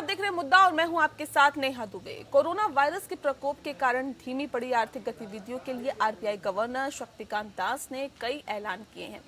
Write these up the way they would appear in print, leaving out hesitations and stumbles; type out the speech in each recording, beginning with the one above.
देख रहे हैं मुद्दा और मैं हूं आपके साथ नेहा दुबे। कोरोना वायरस के प्रकोप के कारण धीमी पड़ी आर्थिक गतिविधियों के लिए आरबीआई गवर्नर शक्तिकांत दास ने कई ऐलान किए हैं।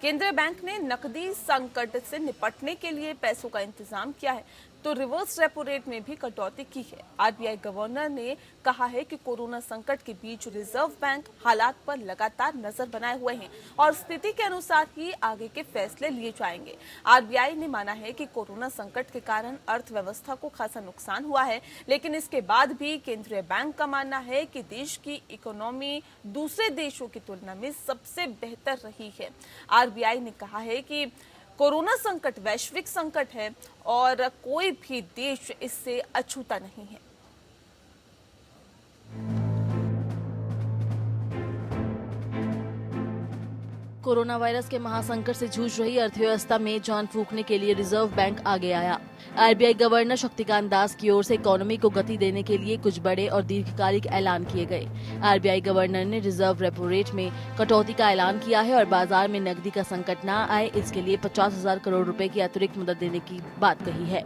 केंद्रीय बैंक ने नकदी संकट से निपटने के लिए पैसों का इंतजाम किया है तो रिवर्स रेपो रेट में भी कटौती की है। आरबीआई गवर्नर ने कहा है कि कोरोना संकट के बीच रिजर्व बैंक हालात पर लगातार नजर बनाए हुए हैं और स्थिति के अनुसार ही आगे के फैसले लिए जाएंगे। आरबीआई ने माना है कि कोरोना संकट के कारण अर्थव्यवस्था को खासा नुकसान हुआ है, लेकिन इसके बाद भी केंद्रीय बैंक का मानना है कि देश की इकोनॉमी दूसरे देशों की तुलना में सबसे बेहतर रही है। आरबीआई ने कहा है कि कोरोना संकट वैश्विक संकट है और कोई भी देश इससे अछूता नहीं है। कोरोना वायरस के महासंकट से जूझ रही अर्थव्यवस्था में जान फूंकने के लिए रिजर्व बैंक आगे आया। आरबीआई गवर्नर शक्तिकांत दास की ओर से इकोनॉमी को गति देने के लिए कुछ बड़े और दीर्घकालिक ऐलान किए गए। आरबीआई गवर्नर ने रिजर्व रेपो रेट में कटौती का ऐलान किया है और बाजार में नकदी का संकट न आए इसके लिए 50,000 करोड़ रुपए की अतिरिक्त मदद देने की बात कही है।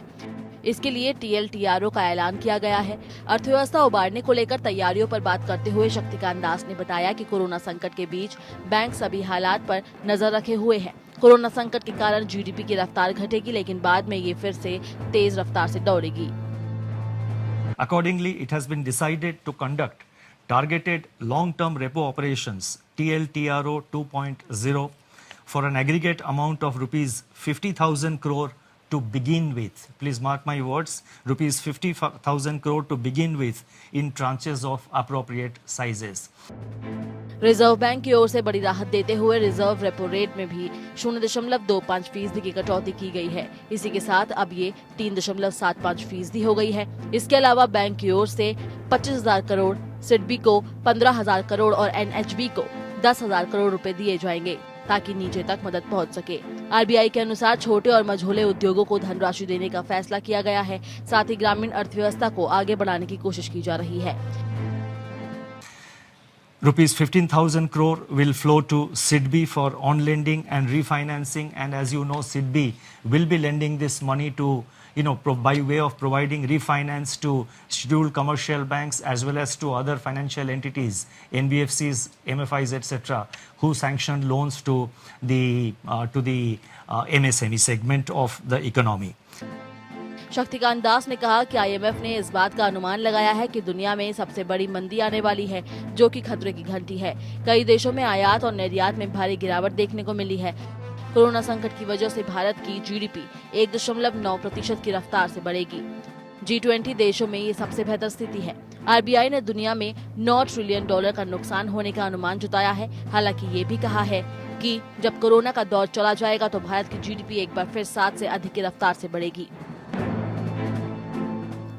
इसके लिए टीएलटीआरओ का ऐलान किया गया है। अर्थव्यवस्था उबारने को लेकर तैयारियों पर बात करते हुए शक्तिकांत दास ने बताया कि कोरोना संकट के बीच बैंक सभी हालात पर नजर रखे हुए हैं। कोरोना संकट के कारण जीडीपी की रफ्तार घटेगी, लेकिन बाद में ये फिर से तेज रफ्तार से दौड़ेगी। Accordingly, it has been decided to conduct targeted long-term repo operations (TLTRO 2.0) for an aggregate amount of rupees 50,000 crore to begin with. Please mark my words, rupees 50,000 crore to begin with in tranches of appropriate sizes. Reserve bank की ओर से बड़ी राहत देते हुए reserve repo rate में भी 0.25% की कटौती की गई है। इसी के साथ अब ये 3.75% हो गई है। इसके अलावा बैंक की ओर से 25,000 करोड़, सिडबी को 15,000 करोड़ और एनएचबी को 10,000 करोड़ रुपए दिए जाएंगे ताकि नीचे तक मदद पहुंच सके। आरबीआई के अनुसार छोटे और मझोले उद्योगों को धनराशि देने का फैसला किया गया है। साथ ही ग्रामीण अर्थव्यवस्था को आगे बढ़ाने की कोशिश की जा रही है। Rupees 15,000 crore will flow to SIDBI for on-lending and refinancing, and as you know, SIDBI will be lending this money to, by way of providing refinance to scheduled commercial banks as well as to other financial entities, NBFCs, MFIs, etc., who sanction loans to the MSME segment of the economy. Shaktikanta Das ने कहा कि IMF ने इस बात का अनुमान लगाया है कि दुनिया में सबसे बड़ी मंदी आने वाली है, जो कि खतरे की घंटी है। कई देशों में आयात और निर्यात में भारी गिरावट देखने को मिली है। कोरोना संकट की वजह से भारत की जीडीपी 1.9% की रफ्तार से बढ़ेगी। G20 देशों में ये सबसे बेहतर स्थिति है। आरबीआई ने दुनिया में $9 ट्रिलियन का नुकसान होने का अनुमान जताया है। हालांकि ये भी कहा है कि जब कोरोना का दौर चला जाएगा तो भारत की जीडीपी एक बार फिर 7 से अधिक की रफ्तार से बढ़ेगी।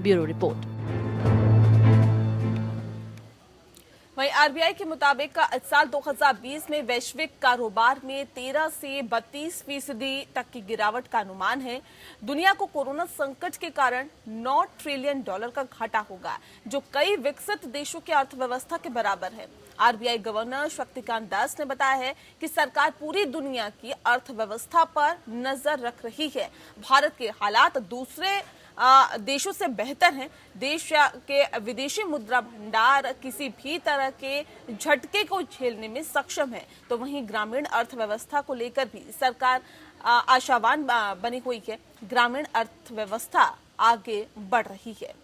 Bureau report. वहीं आरबीआई के मुताबिक साल 2020 में वैश्विक कारोबार में 13 से 32% तक की गिरावट का अनुमान है। दुनिया को कोरोना संकट के कारण $9 ट्रिलियन का घाटा होगा, जो कई विकसित देशों की अर्थव्यवस्था के बराबर है। आरबीआई गवर्नर शक्तिकांत दास ने बताया है कि सरकार पूरी दुनिया की अर्थव्यवस्था पर नजर रख रही है। भारत के हालात दूसरे देशों से बेहतर हैं। देश के विदेशी मुद्रा भंडार किसी भी तरह के झटके को झेलने में सक्षम है। तो वहीं ग्रामीण अर्थव्यवस्था को लेकर भी सरकार आशावान बनी हुई है। ग्रामीण अर्थव्यवस्था आगे बढ़ रही है।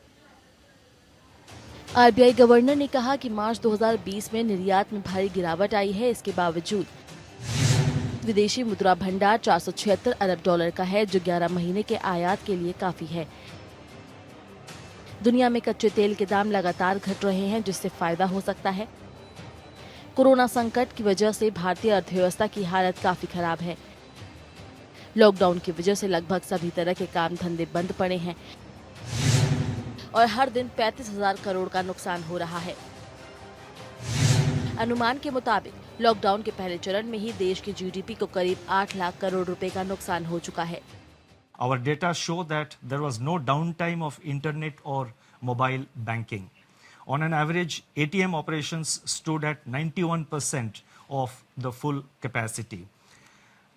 आरबीआई गवर्नर ने कहा कि मार्च 2020 में निर्यात में भारी गिरावट आई है। इसके बावजूद विदेशी मुद्रा भंडार $476 अरब का है, जो 11 महीने के आयात के लिए काफी है। दुनिया में कच्चे तेल के दाम लगातार घट रहे हैं, जिससे फायदा हो सकता है। कोरोना संकट की वजह से भारतीय अर्थव्यवस्था की हालत काफी खराब है। लॉकडाउन की वजह से लगभग सभी तरह के काम धंधे बंद पड़े हैं और हर दिन 35,000 करोड़ का नुकसान हो रहा है। अनुमान के मुताबिक लॉकडाउन के पहले चरण में ही देश की जीडीपी को करीब 8 लाख करोड़ रुपए का नुकसान हो चुका है। Our data show that there was no downtime of internet or mobile banking. On an average, ATM operations stood at 91% of the full capacity.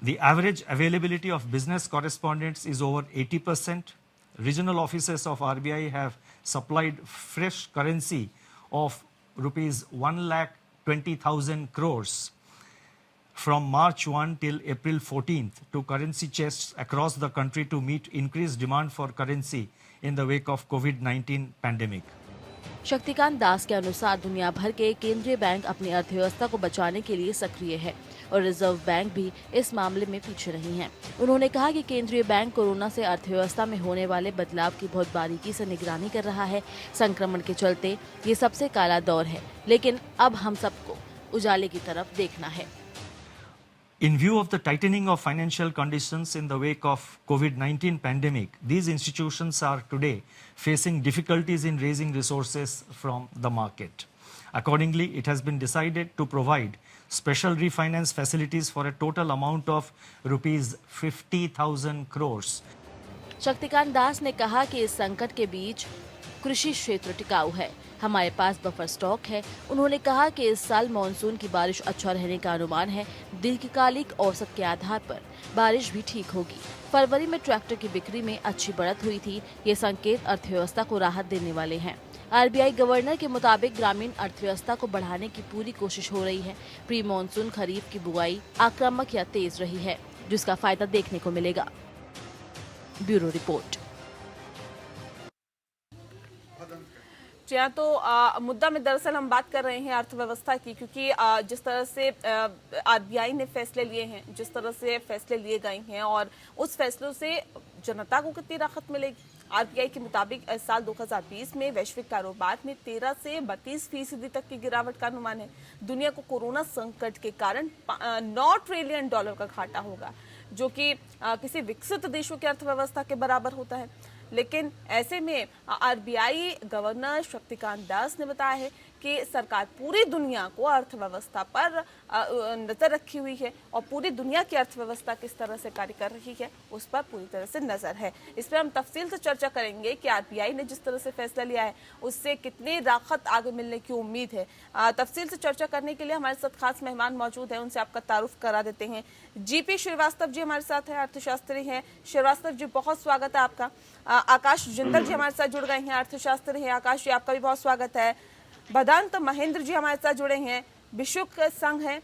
The average availability of business correspondents is over 80%. regional offices of RBI have supplied fresh currency of rupees 1,20,000 crores from March 1 till April 14th to currency chests across the country to meet increased demand for currency in the wake of COVID-19 pandemic. Shaktikanta Das के अनुसार दुनिया भर के केंद्रीय bank अपनी अर्थव्यवस्था को बचाने के लिए सक्रिय है और रिजर्व बैंक भी इस मामले में पीछे नहीं है। उन्होंने कहा कि केंद्रीय बैंक कोरोना से अर्थव्यवस्था में होने वाले बदलाव की बहुत बारीकी से निगरानी कर रहा है। संक्रमण के चलते ये सबसे काला दौर है, लेकिन अब हम सबको उजाले की तरफ देखना है। In view of the tightening of financial conditions in the wake of COVID-19 pandemic, these institutions are today facing difficulties in raising resources from the market. Accordingly, it has been decided to provide special refinance facilities for a total amount of rupees 50,000 crores. Shaktikanta Das ने कहा कि इस संकट के बीच कृषि क्षेत्र टिकाऊ है, हमारे पास बफर स्टॉक है। उन्होंने कहा कि इस साल मानसून की बारिश अच्छा रहने का अनुमान है। दीर्घकालिक औसत के आधार पर बारिश भी ठीक होगी। फरवरी में ट्रैक्टर की बिक्री में अच्छी बढ़त हुई थी। ये संकेत अर्थव्यवस्था को राहत देने वाले हैं। आरबीआई गवर्नर के मुताबिक ग्रामीण अर्थव्यवस्था को बढ़ाने की पूरी कोशिश हो रही है। प्री मानसून खरीफ की बुआई आक्रामक या तेज रही है, जिसका फायदा देखने को मिलेगा। Bureau report. जी हाँ, तो मुद्दा में दरअसल हम बात कर रहे हैं अर्थव्यवस्था की, क्योंकि जिस तरह से आरबीआई ने फैसले लिए हैं, जिस तरह से फैसले लिए गए हैं और उस फैसलों से जनता को कितनी राहत मिलेगी। आरबीआई के मुताबिक इस साल 2020 में वैश्विक कारोबार में 13 से 32% तक की गिरावट का अनुमान है। दुनिया को कोरोना संकट के कारण $9 ट्रिलियन का घाटा होगा, जो कि किसी विकसित देशों की अर्थव्यवस्था के बराबर होता है। लेकिन ऐसे में आरबीआई गवर्नर शक्तिकांत दास ने बताया है कि सरकार पूरी दुनिया को अर्थव्यवस्था पर नजर रखी हुई है और पूरी दुनिया की अर्थव्यवस्था किस तरह से कार्य कर रही है उस पर पूरी तरह से नजर है। इस पर हम तफसील से चर्चा करेंगे कि आरबीआई ने जिस तरह से फैसला लिया है उससे कितनी राहत आगे मिलने की उम्मीद है। तफसील से चर्चा करने के लिए हमारे साथ खास मेहमान मौजूद है, उनसे आपका तारुफ करा देते हैं। जीपी श्रीवास्तव जी हमारे साथ है, अर्थशास्त्री हैं। श्रीवास्तव जी, बहुत स्वागत है आपका। आकाश जिंदल जी हमारे साथ जुड़ गए हैं, अर्थशास्त्री हैं। आकाश जी, आपका भी बहुत स्वागत है। भदंत महेंद्र जी हमारे साथ जुड़े हैं, विशुक संघ हैं,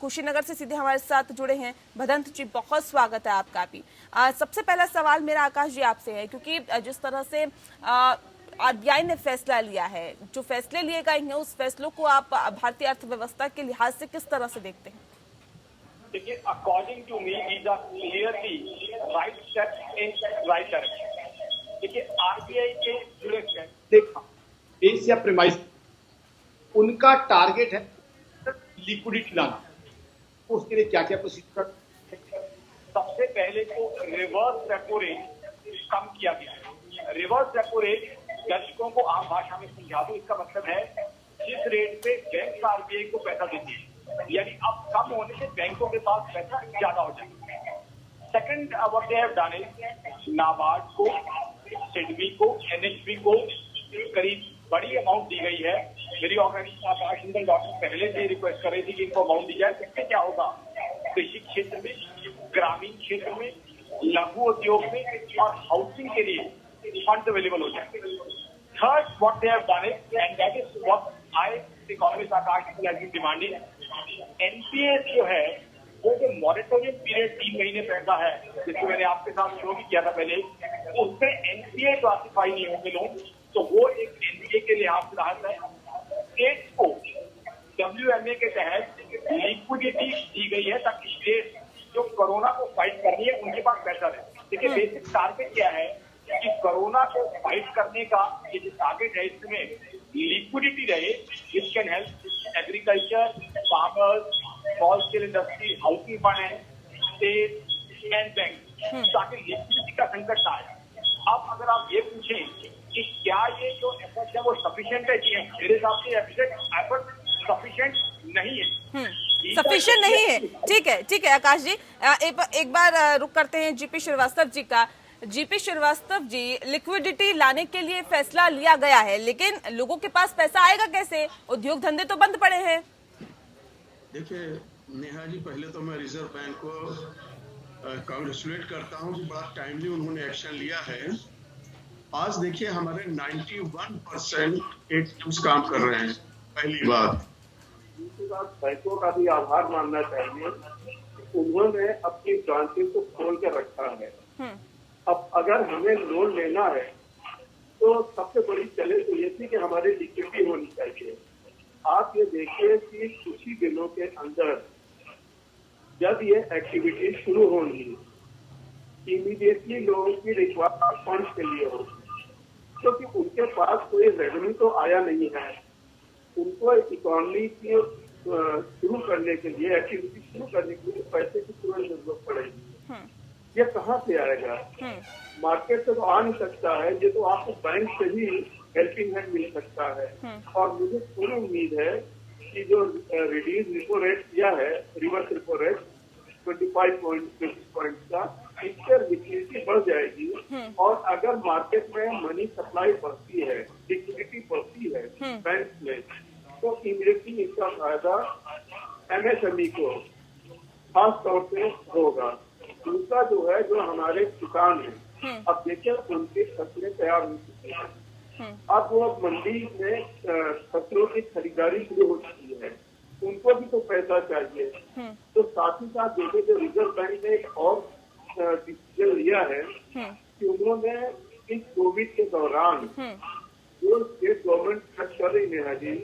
कुशीनगर से सीधे हमारे साथ जुड़े हैं। भदंत जी, बहुत स्वागत है आपका भी। सबसे पहला सवाल मेरा आकाश जी आपसे है, क्योंकि जिस तरह से आरबीआई ने फैसला लिया है, जो फैसले लिए गए हैं उस फैसलों को आप भारतीय अर्थव्यवस्था के लिहाज से किस तरह से देखते हैं? देखिए, according to me these are clearly right steps in right direction। देखिए, आरबीआई के जुड़े देखा बेस या प्रीमाइस, उनका टारगेट है लिक्विडिटी लाना। उसके लिए क्या क्या प्रोसीजर? सबसे पहले तो रिवर्स रेपो रेट कम किया गया है। रिवर्स रेपो रेट दर्शकों को आम भाषा में समझा दो, इसका मतलब है जिस रेट पे बैंक आरबीआई को पैसा देती है, यानी अब कम होने से बैंकों के पास पैसा ज्यादा हो जाएगा। Second, what they have done is NABARD को, सिडबी को, एनएचबी को करीब बड़ी अमाउंट दी गई है। मेरी ऑर्गेनाइजेशन डॉक्टर पहले से रिक्वेस्ट कर रही थी कि इनको अमाउंट दी जाए। इससे क्या होगा, कृषि क्षेत्र में, ग्रामीण क्षेत्र में, लघु उद्योग में और हाउसिंग के लिए फंड अवेलेबल हो जाए। Third, what they have done is, and that is what I economist Akash has been demanding, NPA जो है वो जो मॉरेटोरियम पीरियड 3 महीने पैसा है, जिसको मैंने आपके साथ शो भी किया था पहले, उसमें एनपीए क्लासिफाई नहीं होंगे लोग, तो वो एक एनपीए के लिहाज से राहत है। स्टेट्स को डब्ल्यूएमए के तहत लिक्विडिटी दी गई है ताकि स्टेट जो कोरोना को फाइट करनी है उनके पास पैसा रहे। देखिए, बेसिक टारगेट क्या है कि कोरोना को फाइट करने का ये जो टारगेट है, इसमें लिक्विडिटी रहे, which can help agriculture, farmers, small scale industry, housing finance, state and bank, ताकि लिक्विडिटी का संकट ना आए। अब अगर आप ये पूछें कि क्या ये जो एफर्ट है वो सफिशिएंट है, जी मेरे हिसाब से एफर्ट सफिशिएंट नहीं है। सफिशिएंट नहीं है, ठीक है आकाश जी। एक बार रुक करते हैं जीपी श्रीवास्तव जी का। जीपी श्रीवास्तव जी, लिक्विडिटी लाने के लिए फैसला लिया गया है, लेकिन लोगों के पास पैसा आएगा कैसे? उद्योग धंधे तो बंद पड़े हैं। देखिए नेहा जी, पहले तो मैं रिजर्व बैंक को कांग्रेचुलेट करता हूं कि बड़ा टाइमली उन्होंने एक्शन लिया है आज देखिए हमारे 91% एटीएम्स काम कर रहे हैं। पहली बात। दूसरी बात, बैंकों का भी आभार मानना चाहिए कि उन्होंने अपनी ब्रांचेस को खोल कर रखा है। अब अगर हमें लोन लेना है तो सबसे बड़ी चैलेंज तो ये थी कि हमारी लिक्विडिटी होनी चाहिए। आप ये देखिए कि कुछ ही दिनों के अंदर जब ये एक्टिविटी शुरू होंगी, इमीडिएटली लोगों की रिक्वायरमेंट फंड्स के लिए होगी, क्योंकि उनके पास कोई रेवेन्यू तो आया नहीं है। उनको इकोनॉमी की शुरू करने के लिए, एक्टिविटी शुरू करने के लिए पैसे की तुरंत जरूरत पड़ेगी। ये कहाँ से आएगा? मार्केट से तो आ नहीं सकता है, ये तो आपको बैंक से ही हेल्पिंग हैंड मिल सकता है। और मुझे पूरी उम्मीद है कि जो रिड्यूस रिपो रेट किया है, रिवर्स रिपो रेट 25 पॉइंट का, इससे लिक्विडिटी बढ़ जाएगी। और अगर मार्केट में मनी सप्लाई बढ़ती है, लिक्विडिटी बढ़ती है बैंक में, तो इमीडिएटली इसका फायदा एमएसएमई को खास तौर से होगा। दूसरा जो है, जो हमारे किसान हैं, अब देखिए उनकी फसलें तैयार हो चुकी हैं। अब वो मंडी में फसलों की खरीदारी शुरू हो चुकी है, उनको भी तो पैसा चाहिए। तो साथ ही साथ देखिए जो रिजर्व बैंक ने एक और डिसीजन लिया है कि उन्होंने इस कोविड के दौरान जो स्टेट गवर्नमेंट खर्च कर रही है जी,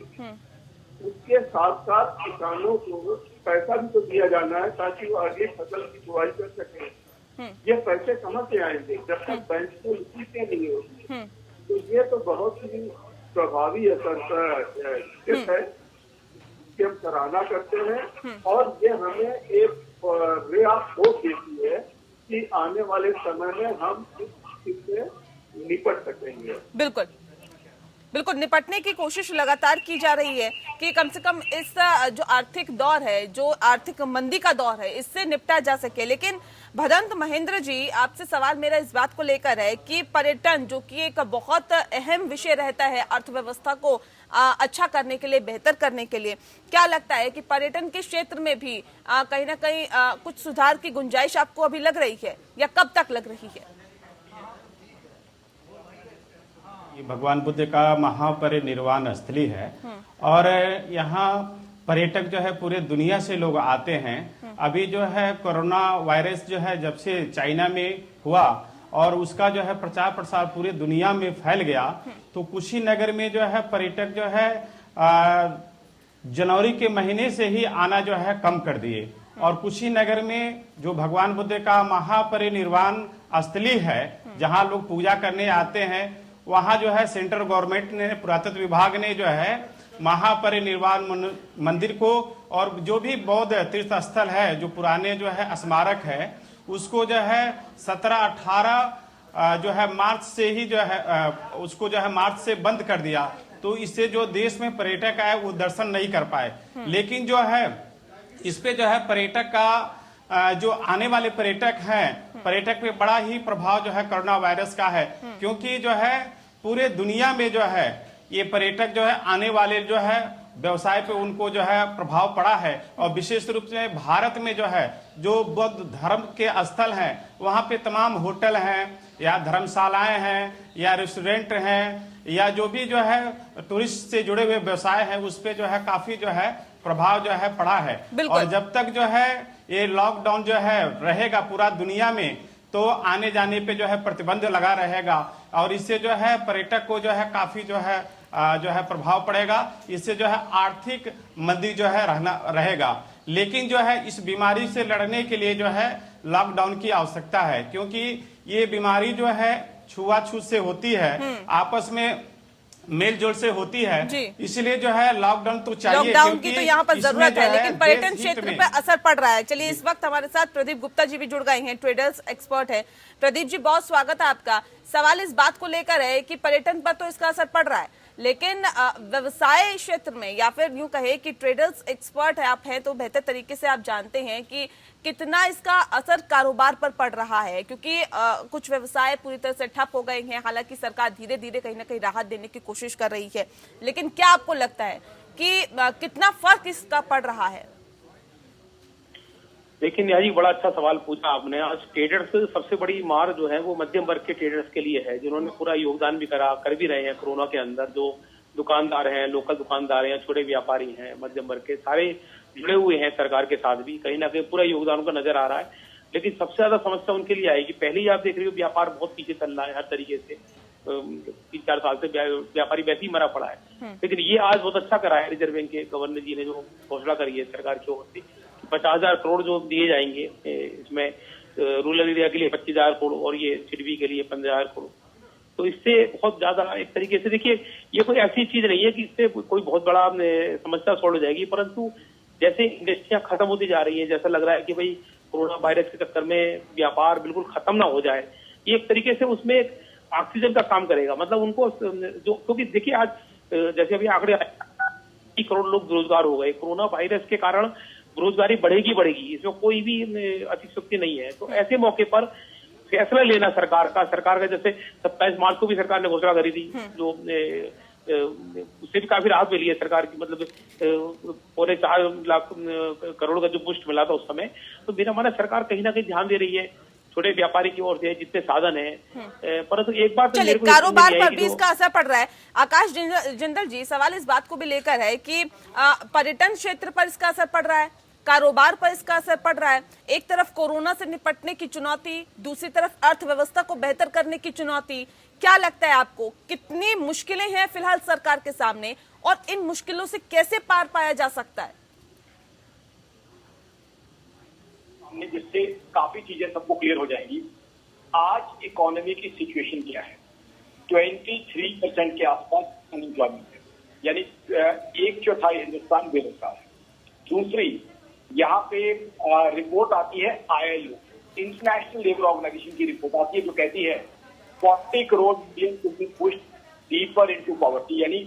उसके साथ साथ किसानों को पैसा भी तो दिया जाना है ताकि वो अगली फसल की बुआई कर सके। ये पैसे कहाँ से आएंगे जब तक बैंक को लिक्विडिटी नहीं होगी? तो ये तो बहुत ही प्रभावी असर है कि हम सराहना करते हैं। और ये हमें एक रे ऑफ होप देती है कि आने वाले समय में हम इस स्थिति से निपट सकेंगे। बिल्कुल बिल्कुल, निपटने की कोशिश लगातार की जा रही है कि कम से कम इस जो आर्थिक दौर है, जो आर्थिक मंदी का दौर है, इससे निपटा जा सके। लेकिन भदंत महेंद्र जी, आपसे सवाल मेरा इस बात को लेकर है कि पर्यटन जो कि एक बहुत अहम विषय रहता है अर्थव्यवस्था को अच्छा करने के लिए, बेहतर करने के लिए, क्या लगता है कि पर्यटन के क्षेत्र में भी कहीं ना कहीं कुछ सुधार की गुंजाइश आपको अभी लग रही है, या कब तक लग रही है? भगवान बुद्ध का महापरिनिर्वाण स्थली है और यहाँ पर्यटक जो है पूरे दुनिया से लोग आते हैं। अभी जो है कोरोना वायरस जो है जब से चाइना में हुआ और उसका जो है प्रचार प्रसार पूरे दुनिया में फैल गया, तो कुशीनगर में जो है पर्यटक जो है जनवरी के महीने से ही आना जो है कम कर दिए। और कुशीनगर में जो भगवान बुद्ध का महापरिनिर्वाण स्थली है, जहाँ लोग पूजा करने आते हैं, वहाँ जो है सेंट्रल गवर्नमेंट ने, पुरातत्व विभाग ने जो है महापरिनिर्वाण मंदिर को और जो भी बौद्ध तीर्थ स्थल है, जो पुराने जो है स्मारक है, उसको जो है 17-18 जो है मार्च से ही जो है उसको जो है मार्च से बंद कर दिया। तो इससे जो देश में पर्यटक आए वो दर्शन नहीं कर पाए। लेकिन जो है इस पे जो है पर्यटक का जो आने वाले पर्यटक हैं, पर्यटक पे बड़ा ही प्रभाव जो है कोरोना वायरस का है, क्योंकि जो है पूरे दुनिया में जो है ये पर्यटक जो है आने वाले जो है व्यवसाय पे उनको जो है प्रभाव पड़ा है। और विशेष रूप से भारत में जो है जो बौद्ध धर्म के स्थल हैं, वहाँ पे तमाम होटल हैं या धर्मशालाएं हैं या रेस्टोरेंट हैं या जो भी जो है टूरिस्ट से जुड़े हुए व्यवसाय हैं, उस पे जो है काफी जो है प्रभाव जो है पड़ा है। और जब तक जो है ये लॉकडाउन जो है रहेगा पूरा दुनिया में, तो आने जाने पे जो है प्रतिबंध लगा रहेगा और इससे जो है पर्यटक को जो है काफी जो है प्रभाव पड़ेगा। इससे जो है आर्थिक मंदी जो है रहेगा। लेकिन जो है इस बीमारी से लड़ने के लिए जो है लॉकडाउन की आवश्यकता है, क्योंकि ये बीमारी जो है छुआछूत से होती है, आपस में मेल जोल से होती है, इसलिए जो है लॉकडाउन तो चाहिए। लॉकडाउन की तो यहाँ पर जरूरत है, लेकिन पर्यटन क्षेत्र पे असर पड़ रहा है। चलिए, इस वक्त हमारे साथ प्रदीप गुप्ता जी भी जुड़ गए हैं, ट्रेडर्स एक्सपर्ट है। प्रदीप जी, बहुत स्वागत है आपका। सवाल इस बात को लेकर है कि पर्यटन पर तो इसका असर पड़ रहा है, लेकिन व्यवसाय क्षेत्र में, या फिर यूं कहे कि ट्रेडर्स एक्सपर्ट है आप हैं, तो बेहतर तरीके से आप जानते हैं कि कितना इसका असर कारोबार पर पड़ रहा है, क्योंकि कुछ व्यवसाय पूरी तरह से ठप हो गए हैं। हालांकि सरकार धीरे धीरे कहीं ना कहीं राहत देने की कोशिश कर रही है, लेकिन क्या आपको लगता है कि कितना फर्क इसका पड़ रहा है? लेकिन नेहा जी, बड़ा अच्छा सवाल पूछा आपने। आज ट्रेडर्स, सबसे बड़ी मार जो है वो मध्यम वर्ग के ट्रेडर्स के लिए है, जिन्होंने पूरा योगदान भी कर भी रहे हैं कोरोना के अंदर। जो दुकानदार हैं, लोकल दुकानदार हैं, छोटे व्यापारी हैं, मध्यम वर्ग के सारे जुड़े हुए हैं सरकार के साथ भी, कहीं ना कहीं पूरा योगदान उनका नजर आ रहा है। लेकिन सबसे ज्यादा समस्या उनके लिए आएगी। पहले ही आप देख रहे हो व्यापार बहुत पीछे चल रहा है हर तरीके से, 3-4 साल से व्यापारी वैसे ही मरा पड़ा है। लेकिन ये आज बहुत अच्छा करा है रिजर्व बैंक के गवर्नर जी ने, जो घोषणा करी है सरकार की ओर से 50,000 करोड़ जो दिए जाएंगे इसमें, रूरल एरिया के लिए 25,000 करोड़ और ये सिडबी के लिए 15,000 करोड़। तो इससे बहुत ज्यादा एक तरीके से देखिए, ये कोई ऐसी चीज नहीं है कि इससे कोई बहुत बड़ा समस्या सॉल्व हो जाएगी, परंतु जैसे इंडस्ट्रियां खत्म होती जा रही है, जैसा लग रहा है कि भाई कोरोना वायरस के चक्कर में व्यापार बिल्कुल खत्म ना हो जाए, ये एक तरीके से उसमें एक ऑक्सीजन का काम करेगा। मतलब उनको जो, क्योंकि देखिए आज जैसे अभी आंकड़े 1 करोड़ लोग बेरोजगार हो गए, कोरोना वायरस के कारण बेरोजगारी बढ़ेगी, इसमें कोई भी अतिशयोक्ति नहीं है। तो ऐसे मौके पर फैसला लेना सरकार का जैसे 27 मार्च को भी सरकार ने घोषणा करी थी, जो उससे भी काफी राहत मिली है सरकार की, मतलब 4.25 लाख करोड़ का जो पुष्ट मिला था उस समय। तो मेरा मानना सरकार कहीं ना कहीं ध्यान दे रही है छोटे व्यापारी की ओर से, जितने साधन है। परंतु एक बात चलिए, कारोबार पर भी इसका असर पड़ रहा है। आकाश जिंदल जी, सवाल इस बात को भी लेकर है कि पर्यटन क्षेत्र पर इसका असर पड़ रहा है, कारोबार पर इसका असर पड़ रहा है। एक तरफ कोरोना से निपटने की चुनौती, दूसरी तरफ अर्थव्यवस्था को बेहतर करने की चुनौती। क्या लगता है आपको, कितनी मुश्किलें हैं फिलहाल सरकार के सामने और इन मुश्किलों से कैसे पार पाया जा सकता है? हमने जिससे काफी चीजें सबको क्लियर हो जाएंगी। आज इकोनॉमी की सिचुएशन क्या है? 23% के आसपास अनएम्प्लॉयमेंट है, यानी 1/4 हिंदुस्तान बेरोजगार है। दूसरी, यहाँ पे रिपोर्ट आती है ILO, इंटरनेशनल लेबर ऑर्गेनाइजेशन की रिपोर्ट आती है, जो कहती है 40 crore Indian to be pushed deeper into poverty. यानी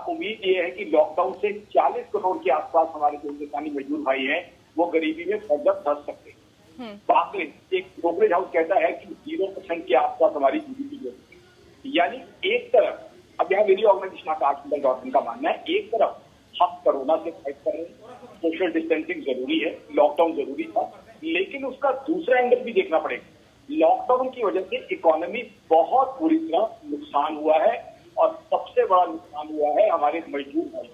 उम्मीद ये है कि लॉकडाउन से 40 करोड़ के आसपास हमारे जो हिंदुस्तानी मजदूर भाई हैं वो गरीबी में फर्दर धंस सकते हैं। बाकी एक ब्रोकरेज हाउस कहता है कि 0% के आसपास हमारी GDP ग्रोथ है। यानी एक तरफ, अब यहाँ मेरी ऑर्गेनाइजेशन आकाश.in का मानना है, एक तरफ हम कोरोना से फाइट कर रहे हैं, सोशल डिस्टेंसिंग जरूरी है, लॉकडाउन जरूरी था, लेकिन उसका दूसरा एंगल भी देखना पड़ेगा। लॉकडाउन की वजह से इकोनॉमी बहुत बुरी तरह नुकसान हुआ है, और सबसे बड़ा नुकसान हुआ है हमारे मजदूर भाई,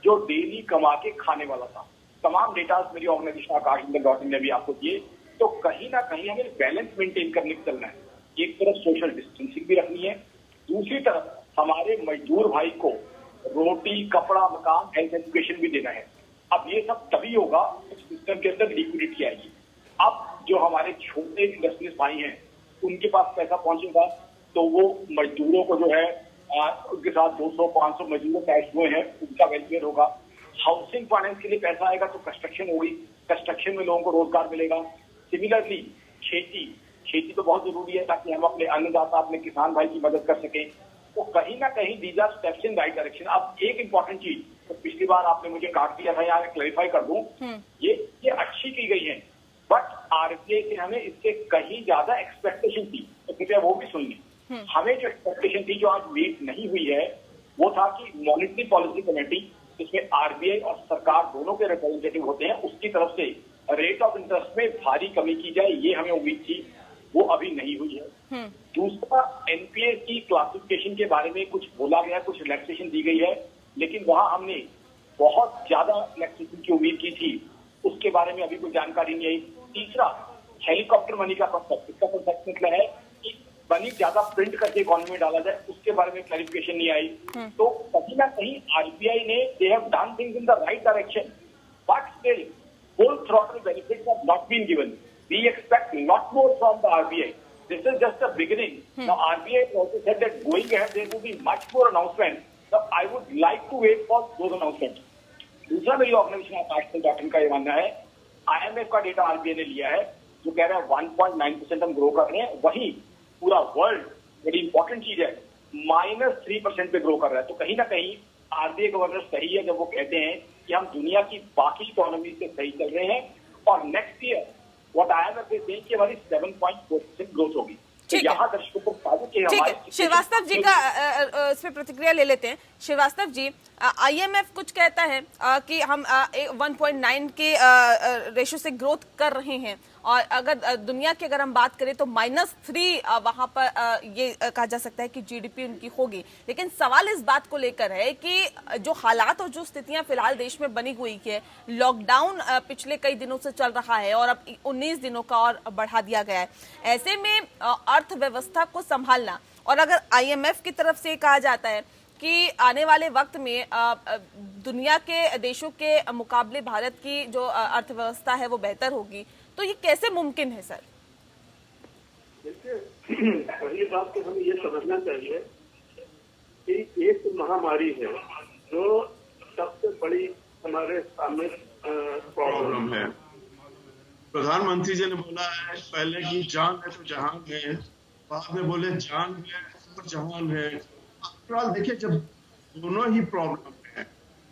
जो डेली कमा के खाने वाला था। तमाम डेटा मेरी ऑर्गेनाइजेशन आकाश.in ने भी आपको दिए। तो कहीं ना कहीं हमें बैलेंस मेंटेन करने को चलना है। एक तरफ सोशल डिस्टेंसिंग भी रखनी है, दूसरी तरफ हमारे मजदूर भाई को रोटी, कपड़ा, मकान, हेल्थ एजुकेशन भी देना है। अब ये सब तभी होगा सिस्टम के अंदर लिक्विडिटी आएगी। अब जो हमारे छोटे इंडस्ट्रीज भाई हैं, उनके पास पैसा पहुंचेगा तो वो मजदूरों को जो है उनके साथ 200-500 मजदूर अटैच हुए हैं, उनका वेलफेयर होगा। हाउसिंग फाइनेंस के लिए पैसा आएगा तो कंस्ट्रक्शन होगी, कंस्ट्रक्शन में लोगों को रोजगार मिलेगा। सिमिलरली खेती तो बहुत जरूरी है, ताकि हम अपने अन्नदाता, अपने किसान भाई की मदद कर सकें। तो कहीं ना कहीं these are steps in right direction. अब एक इंपॉर्टेंट चीज, तो पिछली बार आपने मुझे काट दिया था, यहाँ क्लैरिफाई कर दूं, ये अच्छी की गई है, बट RBI से हमें इससे कहीं ज्यादा एक्सपेक्टेशन थी, तो कृपया वो भी सुन ली। हमें जो एक्सपेक्टेशन थी, जो आज मीट नहीं हुई है, वो था कि मॉनेटरी पॉलिसी कमेटी, जिसमें RBI और सरकार दोनों के रिप्रेजेंटेटिव होते हैं, उसकी तरफ से रेट ऑफ इंटरेस्ट में भारी कमी की जाए, ये हमें उम्मीद थी, वो अभी नहीं हुई है। दूसरा, NPA की क्लासिफिकेशन के बारे में कुछ बोला गया, कुछ रिलैक्सेशन दी गई है, लेकिन वहां हमने बहुत ज्यादा रिलैक्सेशन की उम्मीद की थी, उसके बारे में अभी कोई जानकारी नहीं आई। तीसरा, हेलीकॉप्टर मनी का कॉन्सेप्ट, इसका कॉन्सेप्ट मतलब है कि मनी ज्यादा प्रिंट करके इकोनॉमी में डाला जाए, उसके बारे में क्लैरिफिकेशन नहीं आई। तो कहीं ना कहीं RBI ने they have done things in the right direction, but still full throttle benefits have not been given. We expect a lot more from the RBI. This is just the beginning. Now RBI also said that going ahead there will be much more announcements. So I would like to wait for those announcements. दूसरा मेरी organisation आकाश.in का ये मानना है, IMF का data RBI ने लिया है, जो कह रहा है 1.9% हम ग्रो कर रहे हैं, वही पूरा वर्ल्ड, बड़ी इंपॉर्टेंट चीज है, -3% पे ग्रो कर रहा है। तो कहीं ना कहीं RBI गवर्नर सही है जब वो कहते हैं कि हम दुनिया की बाकी इकोनॉमी से सही चल रहे हैं, और next year what IMF is saying कि हमारी 7.4% ग्रोथ होगी। ठीक है। यहाँ दर्शकों को बता दूं कि ठीक हमारे है, श्रीवास्तव जी का इस पे प्रतिक्रिया ले लेते हैं। श्रीवास्तव जी, आईएमएफ कुछ कहता है कि हम 1.9 के रेशो से ग्रोथ कर रहे हैं, और अगर दुनिया की अगर हम बात करें तो -3 वहां पर ये कहा जा सकता है कि जीडीपी उनकी होगी। लेकिन सवाल इस बात को लेकर है कि जो हालात और जो स्थितियां फिलहाल देश में बनी हुई है, लॉकडाउन पिछले कई दिनों से चल रहा है और अब 19 दिनों का और बढ़ा दिया गया है, ऐसे में अर्थव्यवस्था को संभालना, और अगर आईएमएफ की तरफ से कहा जाता है कि आने वाले वक्त में दुनिया के देशों के मुकाबले भारत की जो अर्थव्यवस्था है वो बेहतर होगी, तो ये कैसे मुमकिन है सर? देखिए, पहली बात तो हमें ये समझना चाहिए कि एक महामारी है जो सबसे बड़ी हमारे सामने प्रॉब्लम है। प्रधानमंत्री जी ने बोला है पहले कि जान है तो जहान है, बाद में बोले जान है और जहान है। फिलहाल देखिए, जब दोनों ही प्रॉब्लम है,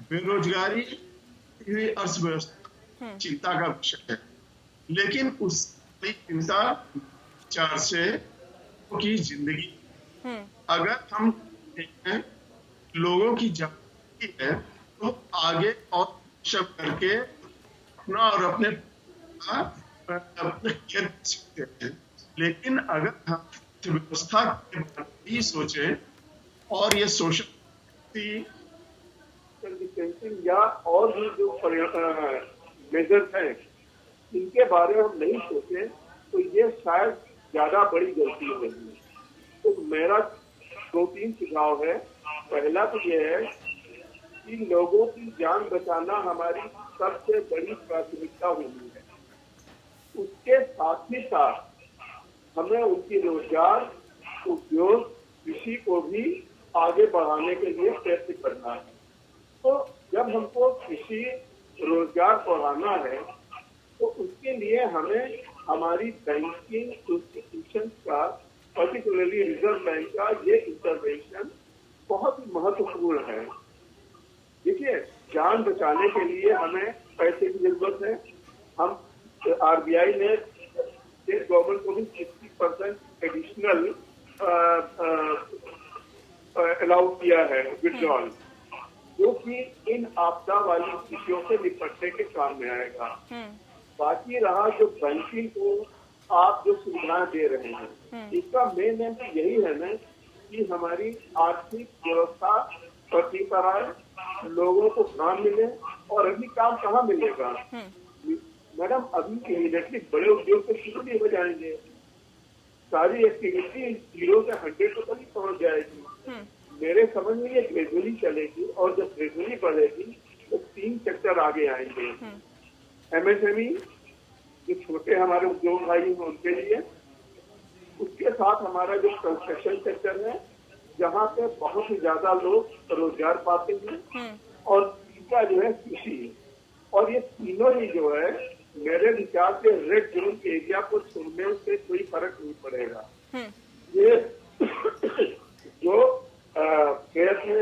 बेरोजगारी हुई अर्थव्यवस्था चिंता का विषय है, लेकिन उस चिंता विचार से की जिंदगी, अगर हम देखें लोगों की जागरूकता है तो आगे और सब करके अपना और अपने सकते हैं। लेकिन अगर हम व्यवस्था के बारे में ही सोचे और ये सोशल डिस्टेंसिंग या और भी जो मेजर्स हैं इनके बारे में हम नहीं सोचे तो ये शायद ज्यादा बड़ी गलती होगी। तो मेरा 2-3 सुझाव है। पहला तो ये है कि लोगों की जान बचाना हमारी सबसे बड़ी प्राथमिकता होनी है। उसके साथ ही साथ हमें उनकी रोजगार, उद्योग, कृषि को भी आगे बढ़ाने के लिए प्रयत्न करना है। तो जब हमको कृषि, रोजगार बढ़ाना है तो उसके लिए हमें हमारी बैंकिंग इंस्टीट्यूशन का, पर्टिकुलरली रिजर्व बैंक का ये इंटरवेंशन बहुत ही महत्वपूर्ण है। देखिए, जान बचाने के लिए हमें पैसे की जरूरत है। हम आरबीआई ने स्टेट गवर्नमेंट को भी 60% एडिशनल अलाउ किया है विड्रॉल, जो कि इन आपदा वाली स्थितियों से निपटने के काम में आएगा। बाकी रहा जो बैंकिंग को आप जो सुविधाएं दे रहे हैं, इसका मेन एम तो यही है ना कि हमारी आर्थिक व्यवस्था प्रतिकर आए, लोगों को काम मिले। और अभी काम कहाँ मिलेगा मैडम? अभी इमीडिएटली बड़े उद्योग तो शुरू नहीं हो जाएंगे। सारी एक्टिविटी 0 से 100 तक ही पहुंच जाएगी। मेरे समझ में ये ग्रेजुअली चलेगी, और जब ग्रेजुअली बढ़ेगी तो 3 सेक्टर आगे आएंगे। एमएसएमई, जो छोटे हमारे उद्योग भाई हैं उनके लिए, उसके साथ हमारा जो कंस्ट्रक्शन सेक्टर है जहाँ पे बहुत ही ज्यादा लोग रोजगार पाते हैं, और तीसरा जो है कृषि। और ये तीनों ही जो है मेरे विचार से रेड जोन एरिया को छोड़ने से कोई फर्क नहीं पड़ेगा। ये जो प्रयत्न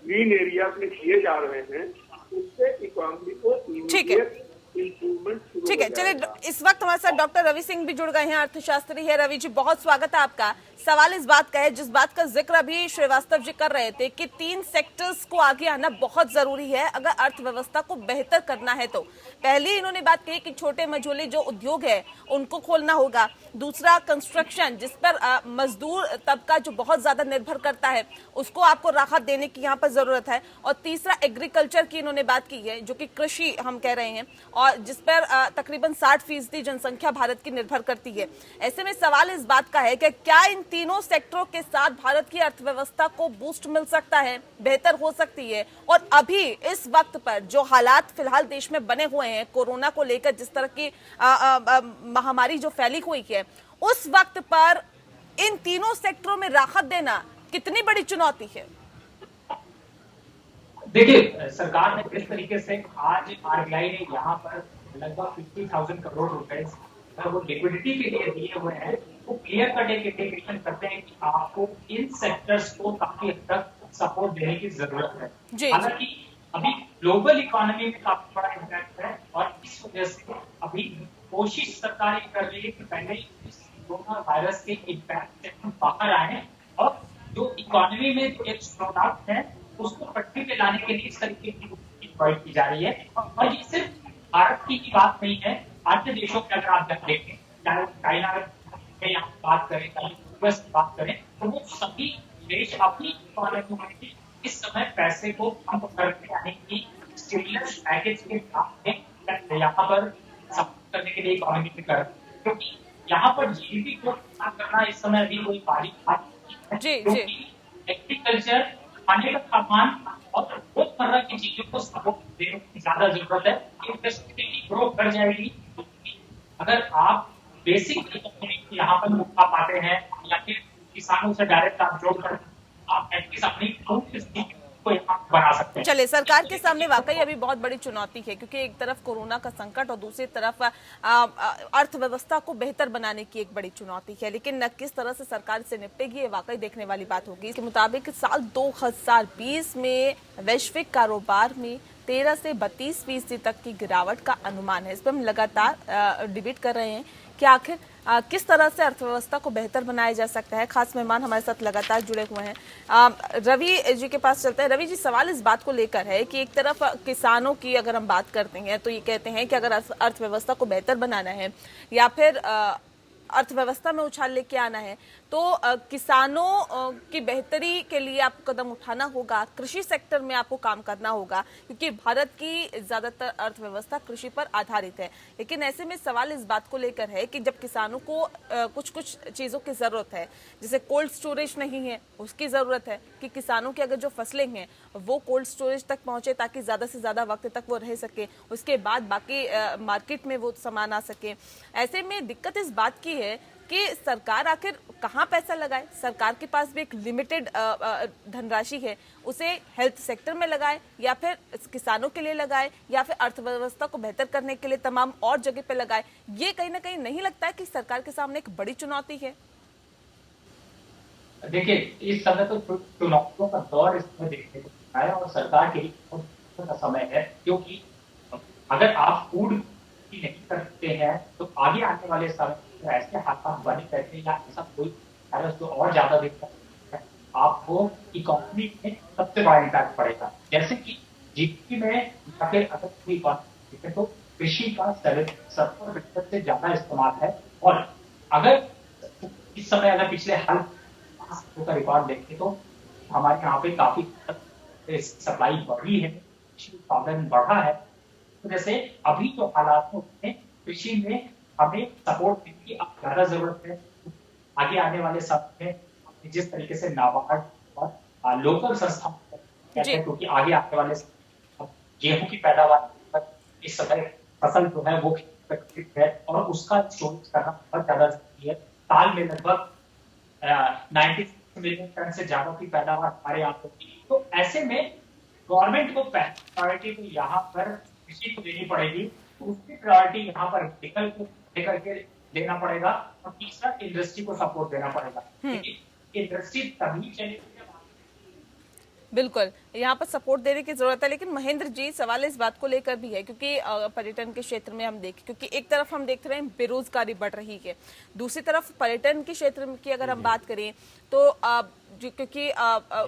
ग्रीन एरिया में किए जा रहे हैं उससे इकोनॉमी को इमीडिएट इम्प्रूवमेंट शुरू। ठीक है, चलिए, इस वक्त हमारे साथ डॉक्टर रवि सिंह भी जुड़ गए हैं, अर्थशास्त्री है। रवि जी, बहुत स्वागत है आपका। सवाल इस बात का है, जिस बात का जिक्र अभी श्रीवास्तव जी कर रहे थे कि 3 सेक्टर्स को आगे आना बहुत जरूरी है अगर अर्थव्यवस्था को बेहतर करना है। तो पहले इन्होंने बात कही कि छोटे मझोले जो उद्योग है उनको खोलना होगा। दूसरा, कंस्ट्रक्शन, जिस पर मजदूर तबका जो बहुत ज्यादा निर्भर करता है, उसको आपको राहत देने की यहाँ पर जरूरत है। और तीसरा, एग्रीकल्चर की इन्होंने बात की है, जो कि कृषि हम कह रहे हैं, और जिस पर तकरीबन 60% जनसंख्या भारत की निर्भर करती है। ऐसे में सवाल इस बात का है कि क्या इन तीनों सेक्टरों के साथ भारत की अर्थव्यवस्था को बूस्ट मिल सकता है, बेहतर हो सकती है? और अभी इस वक्त पर जो हालात फिलहाल देश में बने हुए हैं कोरोना को लेकर, जिस तरह की महामारी जो फैली हुई है, उस वक्त पर इन तीनों सेक्टरों में राहत देना कितनी बड़ी चुनौती है? देखिए, सरकार ने किस तरीके से आज आरबीआई ने यहाँ पर लगभग 50,000 करोड़ रुपए वो लिक्विडिटी के लिए दिए हुए हैं, वो क्लियर कट एक इंडिकेशन करते हैं कि आपको इन सेक्टर्स को काफी हद तक सपोर्ट देने की जरूरत है। हालांकि अभी ग्लोबल इकोनॉमी में काफी बड़ा इम्पैक्ट है, और इस वजह से अभी कोशिश सरकार ये कर रही है कि पहले कोरोना वायरस के इम्पैक्ट से हम बाहर आए और जो इकोनॉमी में जो एक प्रोडक्ट है उसको पटरी पे लाने के लिए इस तरीके की प्रोवाइड की जा रही है। और ये सिर्फ भारत की बात नहीं है, अन्य देशों में अगर आप देखें, चाहे चाइना में यहाँ बात करें, चाहे यूएस की बात करें, तो वो सभी देश अपनी इकोनॉमी में इस समय पैसे को पंप करके यानी कि स्टिमुलस पैकेज के साथ में यहाँ पर सपोर्ट करने के लिए इकोनॉमी में कर, क्योंकि यहाँ पर जीडीपी को करना इस समय अभी कोई बड़ी बात नहीं है, क्योंकि एग्रीकल्चर, खाने का सामान और रोजमर्रा की चीजों को सपोर्ट देने की ज्यादा जरूरत है। इंडस्ट्री ग्रो कर जाएगी अगर आप बेसिक इकोनॉमी यहाँ पर उठा पाते हैं या फिर किसानों से डायरेक्ट आप जोड़कर आप एटलीस्ट अपनी को यहाँ बना सकते हैं। चलिए, सरकार के सामने वाकई अभी बहुत बड़ी चुनौती है, क्योंकि एक तरफ कोरोना का संकट और दूसरी तरफ अर्थव्यवस्था को बेहतर बनाने की एक बड़ी चुनौती है, लेकिन किस तरह से सरकार से निपटेगी ये वाकई देखने वाली बात होगी। इसके मुताबिक साल 2020 में वैश्विक कारोबार में 13 से 32% तक की गिरावट का अनुमान है। इस पर हम लगातार डिबेट कर रहे हैं कि आखिर किस तरह से अर्थव्यवस्था को बेहतर बनाया जा सकता है। खास मेहमान हमारे साथ लगातार जुड़े हुए हैं। रवि जी के पास चलते हैं। रवि जी, सवाल इस बात को लेकर है कि एक तरफ किसानों की अगर हम बात करते हैं तो ये कहते हैं कि अगर अर्थव्यवस्था को बेहतर बनाना है या फिर अर्थव्यवस्था में उछाल लेके आना है तो किसानों की बेहतरी के लिए आपको कदम उठाना होगा, कृषि सेक्टर में आपको काम करना होगा, क्योंकि भारत की ज्यादातर अर्थव्यवस्था कृषि पर आधारित है। लेकिन ऐसे में सवाल इस बात को लेकर है कि जब किसानों को कुछ कुछ चीजों की जरूरत है, जैसे कोल्ड स्टोरेज नहीं है, उसकी जरूरत है कि किसानों की अगर जो फसलें हैं वो कोल्ड स्टोरेज तक पहुंचे ताकि ज्यादा से ज्यादा वक्त तक वो रह सके, उसके बाद बाकी मार्केट में वो सामान आ सके। ऐसे में दिक्कत इस बात की है कि सरकार आखिर कहाँ पैसा लगाए। सरकार के पास भी एक लिमिटेड धनराशि है, उसे हेल्थ सेक्टर में लगाए या फिर किसानों के लिए लगाए या फिर अर्थव्यवस्था को बेहतर करने के लिए तमाम और जगह पे लगाए। ये कहीं ना कहीं नहीं लगता है कि सरकार के सामने एक बड़ी चुनौती है? देखिए, इस समय तो चुनौतियों का दौर इसमें देखने को मिलता है और सरकार के लिए बहुत का समय है, क्योंकि अगर आप फूड की नहीं करते हैं तो आगे आने वाले समय ऐसे हालात बने रहते हैं या ऐसा कोई वायरस जो और ज्यादा दिखता है, आपको इकोनॉमी में सबसे बड़ा इम्पैक्ट पड़ेगा। जैसे कि जीडीपी में या फिर अगर कोई इकोनॉमी देखें तो कृषि का 70% से ज्यादा इस्तेमाल है। और अगर इस समय अगर पिछले हाल का रिकॉर्ड देखें तो हमारे यहाँ पे काफी सप्लाई बढ़ी है, कृषि उत्पादन बढ़ा है। तो जैसे अभी जो हालात हैं कृषि में हमें सपोर्ट देने की ज्यादा जरूरत है। आगे आने वाले समय में जिस तरीके से नाबार्ड और लोकल संस्थान, क्योंकि आगे आने वाले गेहूं की पैदावार इस समय फसल जो है वो है और उसका स्टोरेज करना बहुत ज्यादा जरूरी है। साल में लगभग 90 मिलियन टन से ज्यादा की पैदावार हमारे यहाँ होती है। तो ऐसे में गवर्नमेंट को प्रायोरिटी तो यहाँ पर कृषि को देनी पड़ेगी, उसकी प्रायोरिटी यहाँ पर मेडिकल को लेकर के देना पड़ेगा और तीसरा इंडस्ट्री को सपोर्ट देना पड़ेगा। इंडस्ट्री तभी चलेगी। बिल्कुल, यहाँ पर सपोर्ट देने की जरूरत है। लेकिन महेंद्र जी, सवाल इस बात को लेकर भी है क्योंकि पर्यटन के क्षेत्र में हम देखें, क्योंकि एक तरफ हम देख रहे हैं बेरोजगारी बढ़ रही है, दूसरी तरफ पर्यटन के क्षेत्र की अगर हम बात करें तो क्योंकि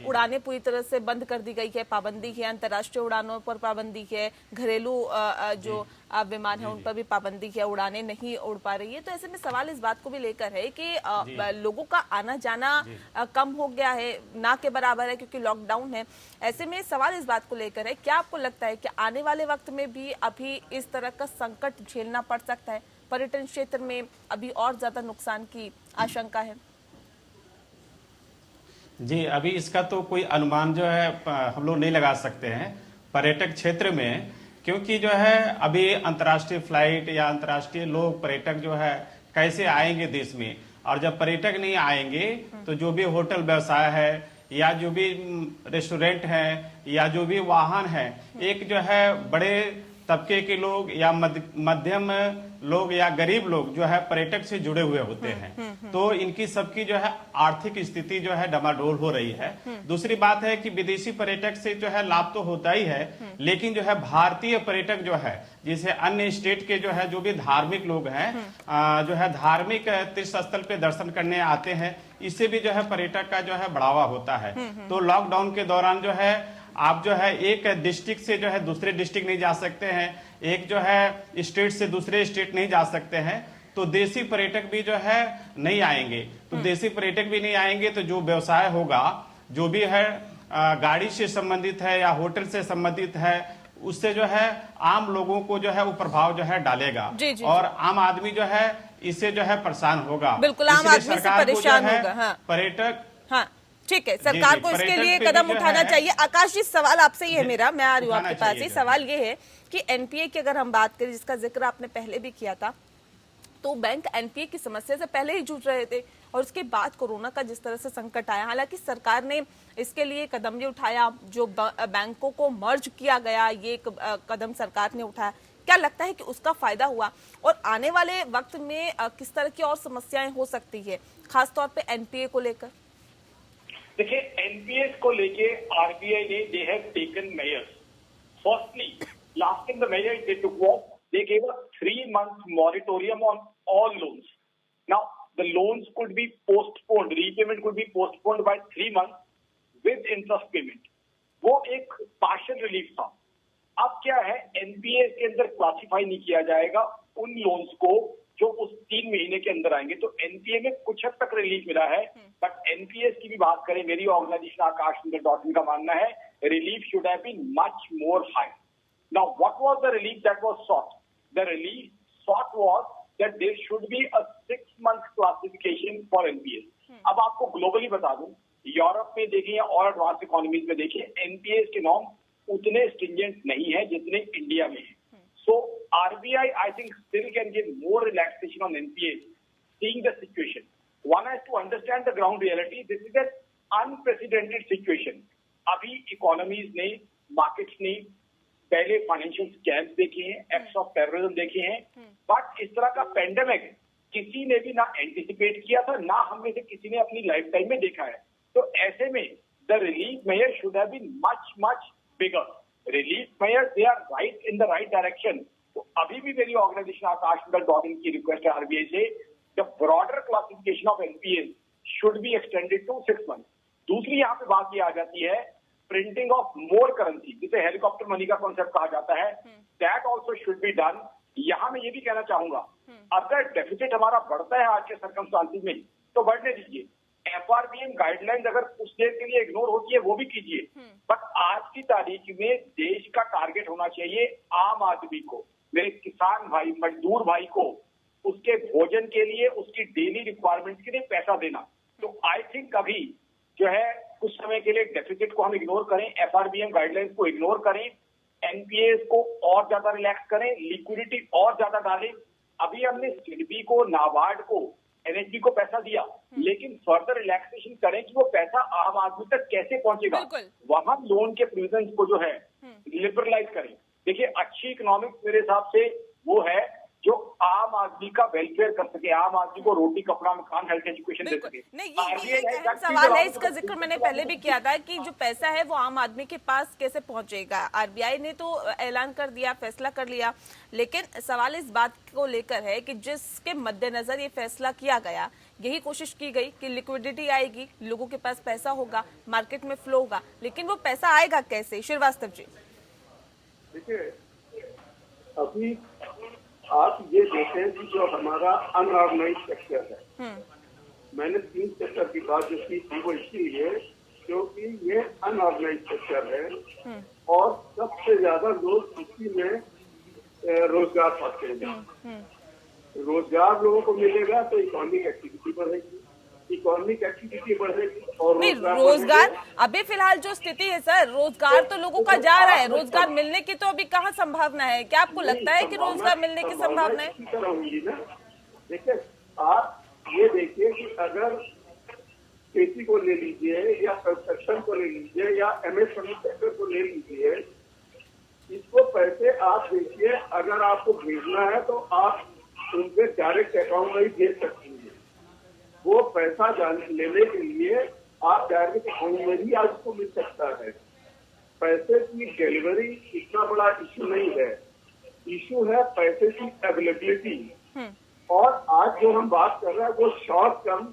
उड़ानें पूरी तरह से बंद कर दी गई है, पाबंदी है, अंतर्राष्ट्रीय उड़ानों पर पाबंदी है, घरेलू जो विमान है उन पर भी पाबंदी है, उड़ानें नहीं उड़ पा रही है। तो ऐसे में सवाल इस बात को भी लेकर है कि लोगों का आना जाना कम हो गया है, ना के बराबर है क्योंकि लॉकडाउन है। ऐसे में सवाल इस बात को लेकर है, क्या आपको लगता है कि आने वाले वक्त में भी अभी इस तरह का संकट झेलना पड़ सकता है? पर्यटन क्षेत्र में अभी और ज्यादा नुकसान की आशंका है? जी, अभी इसका तो कोई अनुमान जो है हम लोग नहीं लगा सकते हैं पर्यटक क्षेत्र में, क्योंकि जो है अभी अंतर्राष्ट्रीय फ्लाइट या अंतर्राष्ट्रीय लोग पर्यटक जो है कैसे आएंगे देश में, और जब पर्यटक नहीं आएंगे तो जो भी होटल व्यवसाय है या जो भी रेस्टोरेंट है या जो भी वाहन है, एक जो है बड़े तबके के लोग या मध्यम लोग या गरीब लोग जो है पर्यटक से जुड़े हुए होते हैं। तो इनकी सबकी जो है आर्थिक स्थिति जो है डमाडोल हो रही है। दूसरी बात है कि विदेशी पर्यटक से जो है लाभ तो होता ही है, लेकिन जो है भारतीय पर्यटक जो है, जिसे अन्य स्टेट के जो है जो भी धार्मिक लोग हैं जो है धार्मिक तीर्थ स्थल पे दर्शन करने आते हैं, इससे भी जो है पर्यटक का जो है बढ़ावा होता है। तो लॉकडाउन के दौरान जो है आप जो है एक डिस्ट्रिक्ट से जो है दूसरे डिस्ट्रिक्ट नहीं जा सकते हैं, एक जो है स्टेट से दूसरे स्टेट नहीं जा सकते हैं, तो देसी पर्यटक भी जो है नहीं आएंगे। तो देसी पर्यटक भी नहीं आएंगे तो जो व्यवसाय होगा, जो भी है गाड़ी से संबंधित है या होटल से संबंधित है, उससे जो है आम लोगों को जो है वो प्रभाव जो है डालेगा। और आम आदमी जो है इससे जो है परेशान होगा। बिल्कुल, आम आदमी से परेशान होगा। पर्यटक, हाँ ठीक है, सरकार को इसके लिए कदम उठाना चाहिए। आकाश जी, सवाल आपसे ही है मेरा, मैं आ रही हूँ आपके पास ही। सवाल ये है कि एनपीए की अगर हम बात करें, जिसका जिक्र आपने पहले भी किया था, तो बैंक एनपीए की समस्या से पहले ही जूझ रहे थे और उसके बाद कोरोना का जिस तरह से संकट आया, हालांकि सरकार ने इसके लिए कदम भी उठाया, जो बैंकों को मर्ज किया गया, ये कदम सरकार ने उठाया। क्या लगता है कि उसका फायदा हुआ और आने वाले वक्त में किस तरह की और समस्याएं हो सकती है, खासतौर पे एनपीए को लेकर? देखिए, एनपीएस को लेके आरबीआई ने they have taken measures. Firstly, last time the measure they took was they gave a 3-month moratorium on all loans. Now the loans could be postponed, repayment could be postponed by 3 months with interest payment. वो एक partial relief था। अब क्या है, NPS के अंदर classify नहीं किया जाएगा उन लोन्स को जो उस 3 महीने के अंदर आएंगे। तो एनपीए में कुछ हद तक रिलीफ मिला है, बट एनपीएस की भी बात करें, मेरी ऑर्गेनाइजेशन आकाश.in का मानना है relief should have been much more high. Now what was the relief that was sought? The relief sought was that there should be a 6-month classification for NPAs. अब आपको ग्लोबली बता दूं, यूरोप में देखिए और एडवांस इकोनॉमीज में देखिए, NPS के नॉर्म उतने स्ट्रिंजेंट नहीं है जितने इंडिया में है। So RBI, I think, still can give more relaxation on NPAs, seeing the situation. One has to understand the ground reality. This is an unprecedented situation. अभी इकोनॉमीज ने, markets ने पहले फाइनेंशियल स्कैम्स देखे हैं, acts of terrorism देखे हैं, but इस तरह का पेंडेमिक किसी ने भी ना एंटिसिपेट किया था, ना हम में से किसी ने अपनी लाइफ टाइम में देखा है। तो ऐसे में the relief measure should have been much bigger. Relief measure they are right in the right direction. तो अभी भी मेरी ऑर्गेनाइजेशन आकाश.in की रिक्वेस्ट है आरबीआई से, the broader classification of NPAs should be extended to 6 months। दूसरी यहाँ पे बात ये आ जाती है प्रिंटिंग ऑफ मोर करेंसी, जिसे हेलीकॉप्टर मनी का कॉन्सेप्ट कहा जाता है, that also should be done. यहाँ मैं ये भी कहना चाहूंगा, अगर डेफिसिट हमारा बढ़ता है आज के सर्कमस्टांसिस में तो बढ़ने दीजिए। एफआरबीएम गाइडलाइंस अगर कुछ देर के लिए इग्नोर होती है वो भी कीजिए, बट आज की तारीख में देश का टारगेट होना चाहिए आम आदमी को, मेरे किसान भाई, मजदूर भाई को उसके भोजन के लिए, उसकी डेली रिक्वायरमेंट के लिए पैसा देना। तो आई थिंक अभी जो है कुछ समय के लिए डेफिसिट को हम इग्नोर करें, एफआरबीएम गाइडलाइंस को इग्नोर करें, एनपीएस को और ज्यादा रिलैक्स करें, लिक्विडिटी और ज्यादा डालें। अभी हमने सिडबी को, नाबार्ड को, एनएचबी को पैसा दिया, लेकिन फर्दर रिलैक्सेशन करें कि वो पैसा आम आदमी तक कैसे पहुंचेगा। वहां लोन के प्रोविजन को जो है लिबरलाइज करें। देखिए, अच्छी इकोनॉमिक्स मेरे हिसाब से वो है जो आम आदमी का वेलफेयर कर सके, आम आदमी को रोटी, कपड़ा, मकान, हेल्थ, एजुकेशन दे सके। नहीं, ये एक सवाल है, इसका जिक्र मैंने पहले भी किया था कि जो पैसा है वो आम आदमी के पास कैसे पहुंचेगा। आरबीआई ने तो ऐलान कर दिया, फैसला कर लिया, लेकिन सवाल इस बात को लेकर है कि जिसके मद्देनजर ये फैसला किया गया, यही कोशिश की गई कि लिक्विडिटी आएगी, लोगों के पास पैसा होगा, मार्केट में फ्लो होगा, लेकिन वो पैसा आएगा कैसे? श्रीवास्तव जी, देखिए, अभी आप ये देखें कि जो हमारा अनऑर्गेनाइज सेक्टर है, मैंने 3 सेक्टर की बात जो की थी वो इसलिए क्योंकि ये अनऑर्गेनाइज सेक्टर है और सबसे ज्यादा लोग इसी में रोजगार पाते हैं। रोजगार लोगों को मिलेगा तो इकोनॉमिक एक्टिविटी बढ़ेगी, इकोनॉमिक एक्टिविटी बढ़ेगी और रोजगार अभी फिलहाल जो स्थिति है सर, रोजगार तो लोगों का जा रहा है, रोजगार मिलने की तो अभी कहाँ संभावना है? क्या आपको लगता है कि रोजगार मिलने की संभावना है? देखिए, आप ये देखिए कि अगर खेती को ले लीजिए या कंस्ट्रक्शन को ले लीजिए या एमएसएमई सेक्टर को ले लीजिए, इसको पैसे आप देखिए, अगर आपको भेजना है तो आप उनके डायरेक्ट अकाउंट में ही भेज सकते हैं। वो पैसा लेने के लिए आप डायरेक्ट अकाउंट में ही आपको मिल सकता है। पैसे की डिलीवरी इतना बड़ा इशू नहीं है, इशू है पैसे की अवेलेबिलिटी। और आज जो हम बात कर रहे हैं वो शॉर्ट टर्म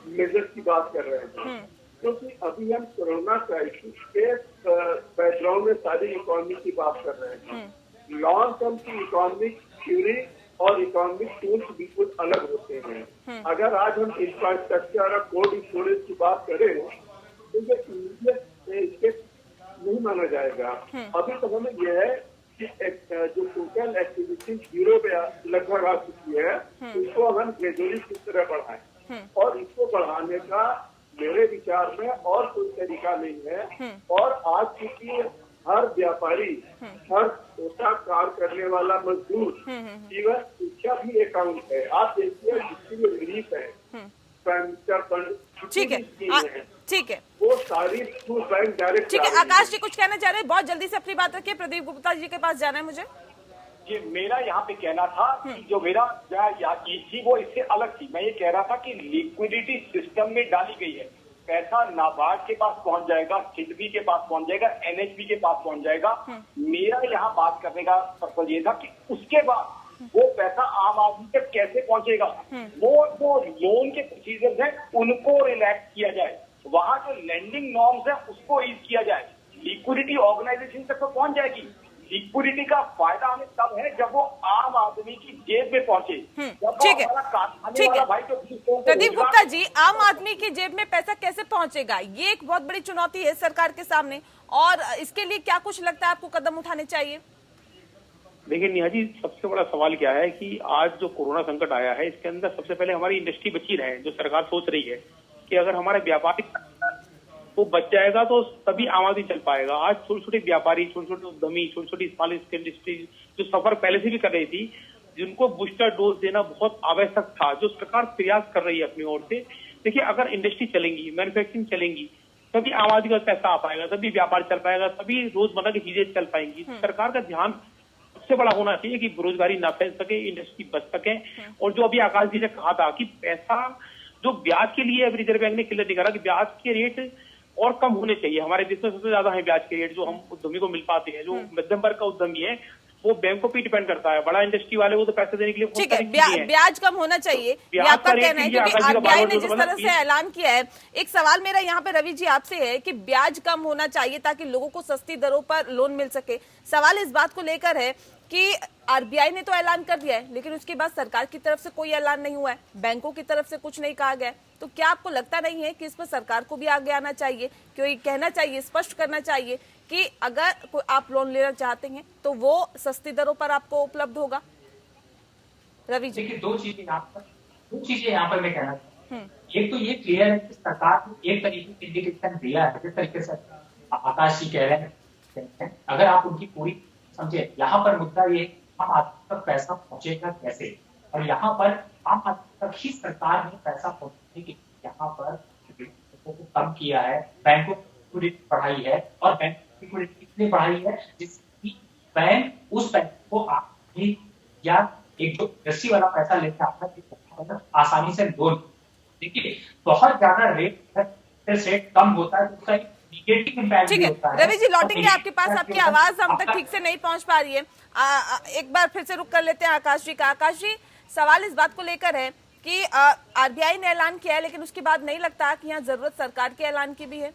मेजर्स की बात कर रहे हैं, क्योंकि अभी हम कोरोना क्राइसिस के बैकग्राउंड में सारी इकोनॉमी की बात कर रहे हैं। लॉन्ग टर्म की इकोनॉमिक थ्योरी और इकोनॉमिक टूल्स बिल्कुल अलग होते हैं। अगर आज हम इंफ्रास्ट्रक्चर और कोल्ड स्टोरेज की बात करें तो ये इमीडिएट नहीं माना जाएगा। अभी तक हमें यह है कि जो टोटल एक्टिविटी 0 पे लगभग आ चुकी है, उसको हम ग्रेजुअली किस तरह बढ़ाएं, और इसको बढ़ाने का मेरे विचार में और कोई तरीका नहीं है। और आज चूंकि हर व्यापारी, हर छोटा कार्य करने वाला मजदूर, इवन शिक्षा भी अकाउंट है। आप देखिए जितनी भी रिलीफ है, फंड, ठीक है, ठीक है, वो सारी थ्रू बैंक डायरेक्ट। ठीक है, आकाश जी कुछ कहना चाह रहे हैं? बहुत जल्दी से अपनी बात रखिए, प्रदीप गुप्ता जी के पास जाना है मुझे। ये मेरा यहाँ पे कहना था कि जो मेरा चीज थी वो इससे अलग थी। मैं ये कह रहा था कि लिक्विडिटी सिस्टम में डाली गई है, पैसा नाबार्ड के पास पहुंच जाएगा, सिडबी के पास पहुंच जाएगा, एनएचबी के पास पहुंच जाएगा। मेरा यहाँ बात करने का पर्पज ये था कि उसके बाद वो पैसा आम आदमी तक कैसे पहुंचेगा, वो लोन के प्रोसीजर्स हैं उनको रिलैक्स किया जाए, वहां जो लेंडिंग नॉर्म्स है उसको ईज किया जाए, लिक्विडिटी ऑर्गेनाइजेशन तक तो पहुंच जाएगी। लिक्विडिटी का फायदा हमें तब है जब वो आम आदमी की जेब में पहुंचे। ठीक है, ठीक है प्रदीप गुप्ता जी, आम आदमी की जेब में पैसा कैसे पहुंचेगा, ये एक बहुत बड़ी चुनौती है सरकार के सामने, और इसके लिए क्या कुछ लगता है आपको कदम उठाने चाहिए? देखिए नेहा जी, सबसे बड़ा सवाल क्या है कि आज जो कोरोना संकट आया है इसके अंदर सबसे पहले हमारी इंडस्ट्री बची रहे। जो सरकार सोच रही है कि अगर हमारे व्यापारी वो बच जाएगा तो तभी आम आदमी चल पाएगा। आज छोटे छोटे व्यापारी, छोटे छोटे उद्यमी, छोटी छोटी स्मॉल स्केल इंडस्ट्री जो सफर पहले से भी कर रही थी, जिनको बूस्टर डोज देना बहुत आवश्यक था, जो सरकार प्रयास कर रही है अपनी ओर से। देखिए अगर इंडस्ट्री चलेंगी, मैन्युफैक्चरिंग चलेंगी, तभी आम आदमी का पैसा आ पाएगा, तभी व्यापार चल पाएगा, तभी रोजमर्रा की चीजें चल पाएंगी। सरकार का ध्यान सबसे बड़ा होना चाहिए कि बेरोजगारी ना फैल सके, इंडस्ट्री बच सके। और जो अभी आकाश जी ने कहा था कि पैसा जो ब्याज के लिए अभी रिजर्व बैंक ने क्लियर दिखा रहा कि ब्याज के रेट और कम होने चाहिए। हमारे देश में सबसे ज्यादा है ब्याज के रेट जो हम उद्यमी को मिल पाते हैं। जो मध्यम वर्ग का उद्यमी है वो बैंकों पे डिपेंड करता है, बड़ा इंडस्ट्री वाले वो तो पैसे देने के लिए ठीक है, ब्याज कम होना चाहिए ये आपका कहना है, क्योंकि आरबीआई ने जिस तरह से ऐलान किया है। एक सवाल मेरा यहाँ पे रवि जी आपसे है कि ब्याज कम होना चाहिए ताकि लोगों को सस्ती दरों पर लोन मिल सके। सवाल इस बात को लेकर है कि आरबीआई ने तो ऐलान कर दिया है, लेकिन उसके बाद सरकार की तरफ से कोई ऐलान नहीं हुआ है, बैंकों की तरफ से कुछ नहीं कहा गया, तो क्या आपको लगता नहीं है कि इस पर सरकार को भी आगे आना चाहिए, क्योंकि कहना चाहिए, स्पष्ट करना चाहिए कि अगर आप लोन लेना चाहते हैं तो वो सस्ती दरों पर आपको उपलब्ध होगा? रवि जी, देखिए दो चीजें यहाँ पर मैं कहना चाहता हूँ। एक तो ये क्लियर है कि सरकार ने एक तरीके की इंडिकेशन दिया है, जिस तरीके से आकाश जी कह रहे हैं, अगर आप उनकी पूरी समझे। यहाँ पर मुद्दा ये आम आदमी तक पैसा पहुंचेगा कैसे, और यहाँ पर आम आदमी तक ही सरकार ने पैसा पहुंचाने के यहाँ पर को कम किया है, बैंकों की पढ़ाई है, और बैंक की कितनी पढ़ाई है जिसकी बैंक उस बैंक को आप या एक जो इंडस्ट्री वाला पैसा लेके आता है आसानी से लोन। देखिए बहुत ज्यादा रेट कम होता है तो उसका नेगेटिव इंपैक्ट भी होता है। रवि जी लौटेंगे आपके पास, आपकी आवाज हम तक ठीक से नहीं पहुंच पा रही है। एक बार फिर से रुक कर लेते हैं आकाश जी का। आकाश जी, सवाल इस बात को लेकर है कि आरबीआई ने ऐलान किया है, लेकिन उसके बाद नहीं लगता कि यहाँ जरूरत सरकार के ऐलान की भी है?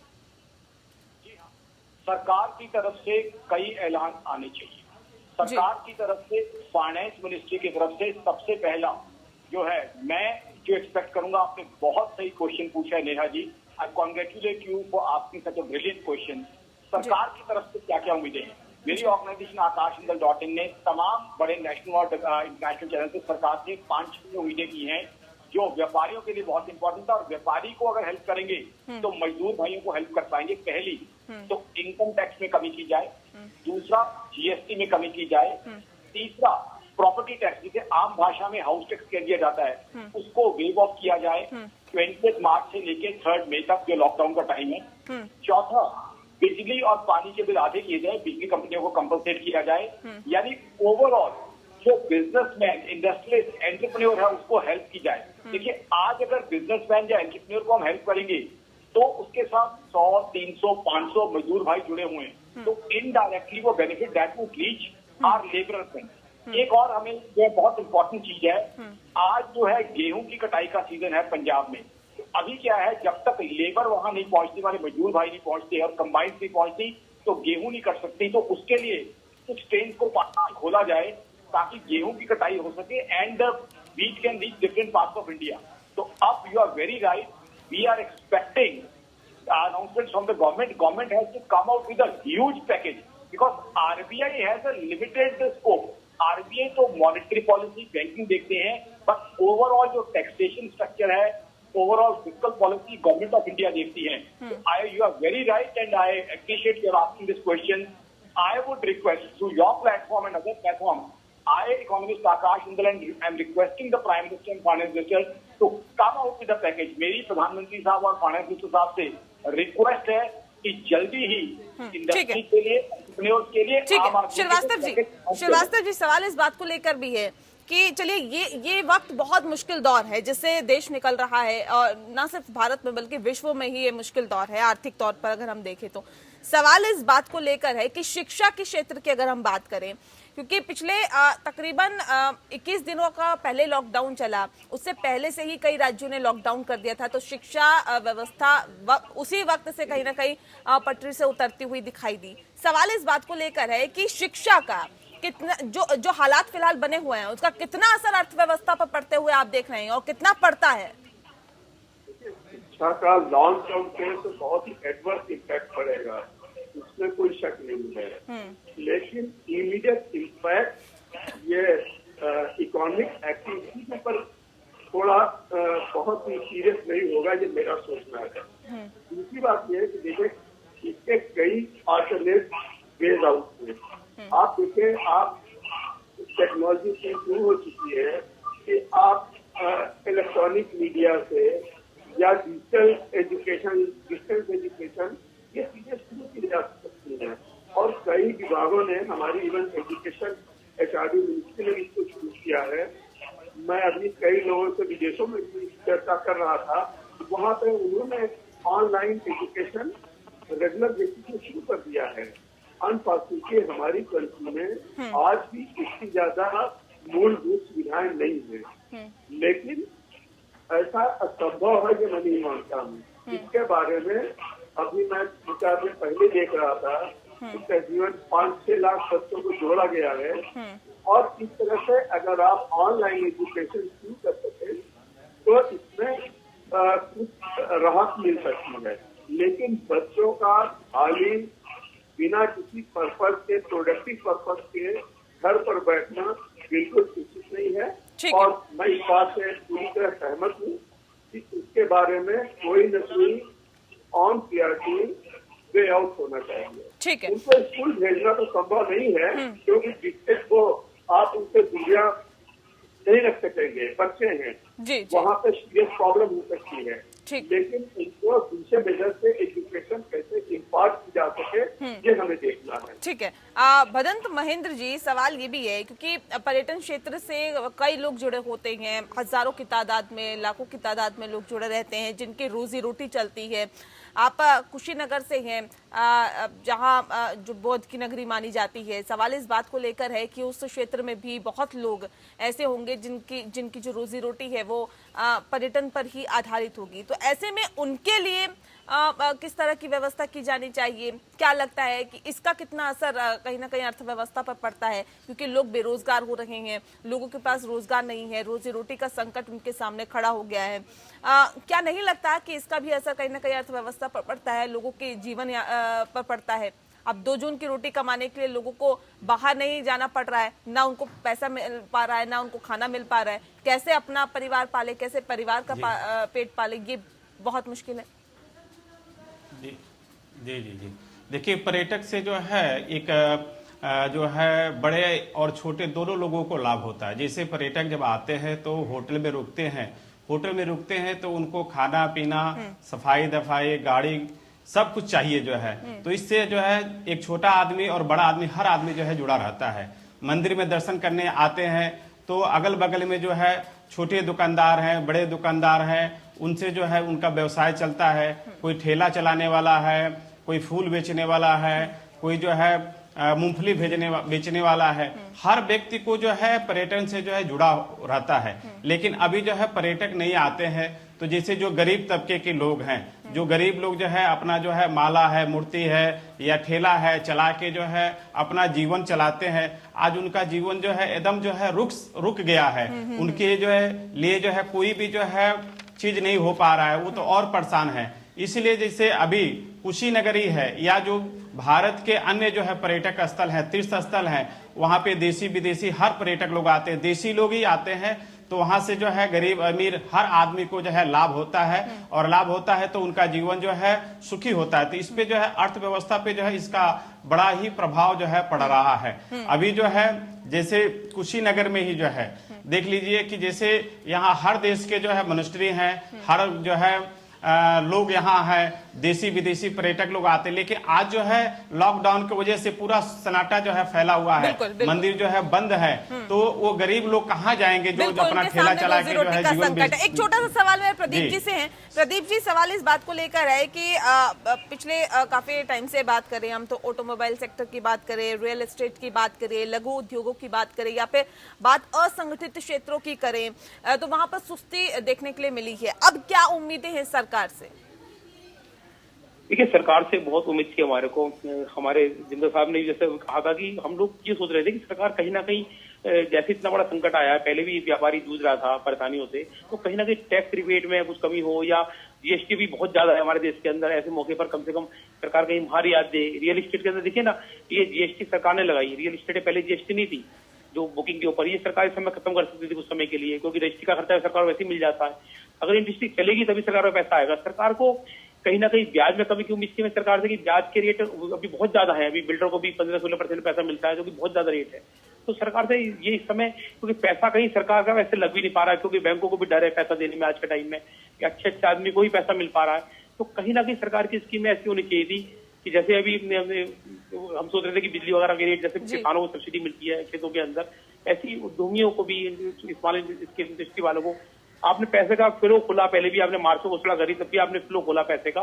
सरकार की तरफ से कई ऐलान आने चाहिए। सरकार की तरफ से, फाइनेंस मिनिस्ट्री की तरफ से सबसे पहला जो है, मैं जो एक्सपेक्ट करूंगा, आपने बहुत सही क्वेश्चन पूछा है Neha ji, I congratulate you for asking such a brilliant question. सरकार की तरफ से क्या क्या उम्मीदें हैं? मेरी ऑर्गेनाइजेशन आकाशमंडल.in ने तमाम बड़े नेशनल और इंटरनेशनल चैनल से सरकार से 5-6 उम्मीदें की हैं जो व्यापारियों के लिए बहुत इंपॉर्टेंट था। और व्यापारी को अगर हेल्प करेंगे तो मजदूर भाइयों को हेल्प कर पाएंगे। पहली तो इनकम टैक्स में कमी की जाए, दूसरा जीएसटी में कमी की जाए, तीसरा प्रॉपर्टी टैक्स जिसे आम भाषा में हाउस टैक्स कह दिया जाता है उसको वेव ऑफ किया जाए, 20 मार्च से लेके 3 मई तक जो लॉकडाउन का टाइम है। चौथा, बिजली और पानी के बिल आधे किए जाए, बिजली कंपनियों को कंपनसेट किया जाए, यानी ओवरऑल जो बिजनेसमैन, इंडस्ट्रियलिस्ट, एंटरप्रेन्योर है उसको हेल्प की जाए। देखिए, आज अगर बिजनेसमैन या एंटरप्रेन्योर को हम हेल्प करेंगे तो उसके साथ 100, 300, 500 मजदूर भाई जुड़े हुए हैं, तो इनडायरेक्टली वो benefit that would reach our labourers. एक और हमें जो बहुत इंपॉर्टेंट चीज है, आज जो है गेहूं की कटाई का सीजन है पंजाब में। अभी क्या है, जब तक लेबर वहां नहीं पहुंचती, हमारे मजदूर भाई नहीं पहुंचते और कंबाइंड नहीं पहुंचती, तो गेहूं नहीं कट सकती। तो उसके लिए कुछ ट्रेन को खोला जाए ताकि गेहूं की कटाई हो सके and wheat can reach different parts of India. तो अब you are very right, we are expecting announcements from the government. Government has to come out with a huge package because RBI has a limited scope. RBI तो monetary policy, banking देखते हैं, but overall जो taxation structure है, overall fiscal policy government of India देखती है। You are very right and I appreciate your asking this question. I would request through your platform and other platform, I, economist Akash Indal, and I am requesting the Prime Minister and Finance Minister to come out with a package. मेरी प्रधानमंत्री साहब और finance minister साहब से request है कि जल्दी ही industry के लिए, एंटरप्रेन्योर्स के लिए, ठीक है श्रीवास्तव जी, सवाल इस बात को लेकर भी है कि चलिए ये वक्त बहुत मुश्किल दौर है जिससे देश निकल रहा है, और ना सिर्फ भारत में बल्कि विश्व में ही ये मुश्किल दौर है आर्थिक तौर पर अगर हम देखें तो। सवाल इस बात को लेकर है कि शिक्षा के क्षेत्र की अगर हम बात करें, क्योंकि पिछले तकरीबन 21 दिनों का पहले लॉकडाउन चला, उससे पहले से ही कई राज्यों ने लॉकडाउन कर दिया था, तो शिक्षा व्यवस्था उसी वक्त से कहीं ना कहीं पटरी से उतरती हुई दिखाई दी। सवाल इस बात को लेकर है कि शिक्षा का कितना जो हालात फिलहाल बने हुए हैं उसका कितना असर अर्थव्यवस्था पर पड़ते हुए आप देख रहे हैं और कितना पड़ता है? शिक्षा का लॉन्ग टर्म पे तो बहुत ही एडवर्स इम्पैक्ट पड़ेगा, उसमें कोई शक नहीं है, लेकिन इमीडिएट इम्पैक्ट ये इकोनॉमिक एक्टिविटी के ऊपर थोड़ा बहुत ही सीरियस नहीं होगा, ये मेरा सोचना है। दूसरी बात यह है कि देखिए इसके कई अल्टरनेट वेज आउट हैं। आप देखें, आप टेक्नोलॉजी से शुरू हो चुकी है कि आप इलेक्ट्रॉनिक मीडिया से या डिजिटल एजुकेशन, डिस्टेंस एजुकेशन, ये चीजें शुरू की जा सकती हैं, और कई विभागों ने, हमारी इवन एजुकेशन एचआरडी मिनिस्ट्री ने इसको शुरू किया है। मैं अभी कई लोगों से विदेशों में चर्चा कर रहा था, वहां पे उन्होंने ऑनलाइन एजुकेशन रेगुलर बेसिस पे शुरू कर दिया है। अनफॉर्चुनेटली हमारी कंट्री में आज भी इसकी ज्यादा मूलभूत सुविधाएं नहीं है, लेकिन ऐसा असंभव है कि मैं नहीं मानता हूँ। इसके बारे में अभी मैं 2-4 दिन पहले देख रहा था कि तकरीबन 5-6 लाख बच्चों को जोड़ा गया है, और इस तरह से अगर आप ऑनलाइन एजुकेशन शुरू कर सके तो इसमें कुछ राहत मिल सकती है। लेकिन बच्चों का खाली बिना किसी पर्पज के, प्रोडक्टिव पर्पज के घर पर बैठना बिल्कुल उचित नहीं है, और मैं इस बात से पूरी तरह सहमत हूँ कि इसके बारे में कोई न कोई ऑन पीआरटी वे आउट होना चाहिए। ठीक है, उनको स्कूल भेजना तो संभव नहीं है, क्योंकि डिस्ट्रिक्ट को आप उनसे दूरियां नहीं रख सकेंगे, बच्चे हैं जी, वहाँ पे सीरियस प्रॉब्लम हो सकती है। ठीक। लेकिन इनको दूसरे मेजर से एजुकेशन कैसे इम्पार्ट की जा सके, ये हमें देखना है। ठीक है, भदंत महेंद्र जी, सवाल ये भी है क्योंकि पर्यटन क्षेत्र से कई लोग जुड़े होते हैं, हजारों की तादाद में, लाखों की तादाद में लोग जुड़े रहते हैं जिनकी रोजी रोटी चलती है। आप कुशीनगर से हैं, जहां जो बौद्ध की नगरी मानी जाती है। सवाल इस बात को लेकर है कि उस क्षेत्र में भी बहुत लोग ऐसे होंगे जिनकी जो रोजी रोटी है वो पर्यटन पर ही आधारित होगी, तो ऐसे में उनके लिए किस तरह की व्यवस्था की जानी चाहिए? क्या लगता है कि इसका कितना असर कहीं ना कहीं अर्थव्यवस्था पर पड़ता है? क्योंकि लोग बेरोजगार हो रहे हैं, लोगों के पास रोजगार नहीं है, रोजी रोटी का संकट उनके सामने खड़ा हो गया है। क्या नहीं लगता कि इसका भी असर कहीं ना कहीं अर्थव्यवस्था पर पड़ता है, लोगों के जीवन पर पड़ता है? अब 2 जून की रोटी कमाने के लिए लोगों को बाहर नहीं जाना पड़ रहा है, ना उनको पैसा मिल पा रहा है, ना उनको खाना मिल पा रहा है। कैसे अपना परिवार पाले, कैसे परिवार का पेट पाले, ये बहुत मुश्किल है। जी जी जी जी देखिए, पर्यटक से जो है एक जो है बड़े और छोटे दोनों लोगों को लाभ होता है। जैसे पर्यटक जब आते हैं तो होटल में रुकते हैं होटल में रुकते हैं तो उनको खाना पीना, सफाई दफाई, गाड़ी, सब कुछ चाहिए जो है। तो इससे जो है एक छोटा आदमी और बड़ा आदमी, हर आदमी जो है जुड़ा रहता है। मंदिर में दर्शन करने आते हैं तो अगल बगल में जो है छोटे दुकानदार हैं, बड़े दुकानदार हैं, उनसे जो है उनका व्यवसाय चलता है। कोई ठेला चलाने वाला है, कोई फूल बेचने वाला है, कोई जो है मूंगफली बेचने वाला है। हर व्यक्ति को जो है पर्यटन से जो है जुड़ा रहता है। लेकिन अभी जो है पर्यटक नहीं आते हैं, तो जैसे जो गरीब तबके के लोग हैं, जो गरीब लोग जो है अपना जो है माला है, मूर्ति है या ठेला है चला के जो है अपना जीवन चलाते हैं, आज उनका जीवन जो है एकदम जो है रुक गया है। उनके जो है लिए जो है कोई भी जो है चीज नहीं हो पा रहा है, वो तो और परेशान है। इसलिए जैसे अभी कुशीनगरी है या जो भारत के अन्य जो है पर्यटक स्थल है, तीर्थ स्थल है, वहां पे देशी विदेशी हर पर्यटक लोग आते हैं, देशी लोग ही आते हैं। तो वहां से जो है गरीब अमीर हर आदमी को जो है लाभ होता है, और लाभ होता है तो उनका जीवन जो है सुखी होता है। तो इस पे जो है अर्थव्यवस्था पे जो है इसका बड़ा ही प्रभाव जो है पड़ रहा है। अभी जो है जैसे कुशीनगर में ही जो है देख लीजिए कि जैसे यहाँ हर देश के जो है मॉनेस्ट्री हैं, हर जो है लोग यहाँ है, देशी विदेशी पर्यटक लोग आते हैं। लेकिन आज जो है लॉकडाउन की वजह से पूरा सन्नाटा जो है फैला हुआ है, मंदिर जो है बंद है, तो वो गरीब लोग कहाँ जाएंगे जो अपना ठेला चला के जो है जीवन बेच। एक छोटा सा सवाल मेरा प्रदीप जी से है। प्रदीप जी, सवाल इस बात को लेकर है कि पिछले काफी टाइम से बात करें हम, तो ऑटोमोबाइल सेक्टर की बात करें, रियल एस्टेट की बात करें, लघु उद्योगों की बात करें, या फिर बात असंगठित क्षेत्रों की करें, तो वहां पर सुस्ती देखने के लिए मिली है। अब क्या उम्मीदें हैं सरकार से? देखिए, सरकार से बहुत उम्मीद थी हमारे को। हमारे जिंदल साहब ने जैसे कहा था कि हम लोग ये सोच रहे थे कि सरकार कहीं ना कहीं, जैसे इतना बड़ा संकट आया है, पहले भी व्यापारी जूझ रहा था परेशानियों से, तो कहीं ना कहीं टैक्स रिबेट में कुछ कमी हो, या जीएसटी भी बहुत ज्यादा है हमारे देश के अंदर, ऐसे मौके पर कम से कम सरकार कहीं बाहर याद दे। रियल एस्टेट के अंदर देखिए ना, ये जीएसटी सरकार ने लगाई, रियल एस्टेट पहले जीएसटी नहीं थी जो बुकिंग के ऊपर, ये सरकार इस समय खत्म कर सकती थी कुछ समय के लिए, क्योंकि रजिस्ट्री का खर्चा सरकार वैसे ही मिल जाता है। अगर इंडस्ट्री चलेगी तभी सरकार में पैसा आएगा। सरकार को कहीं ना कहीं ब्याज में कमी की उम्मीद थी सरकार से, कि ब्याज के रेट अभी बहुत ज्यादा है, अभी बिल्डर को भी 15-16% पैसा मिलता है, जो कि बहुत ज्यादा रेट है। तो सरकार से ये इस समय, क्योंकि पैसा कहीं सरकार का वैसे लग भी नहीं पा रहा है, क्योंकि बैंकों को भी डर है पैसा देने में आज के टाइम में, कि अच्छे आदमी को ही पैसा मिल पा रहा है। तो कहीं ना कहीं सरकार की स्कीमें ऐसी होनी चाहिए थी कि जैसे अभी हम सोच रहे थे कि बिजली वगैरह के रेट, जैसे किसानों को सब्सिडी मिलती है खेतों के अंदर, ऐसी उद्यमियों को भी, इसके इंडस्ट्री वालों को आपने पैसे का फ्लो खोला, पहले भी आपने मार्च को घोषणा करी, तब भी आपने फ्लो खोला पैसे का,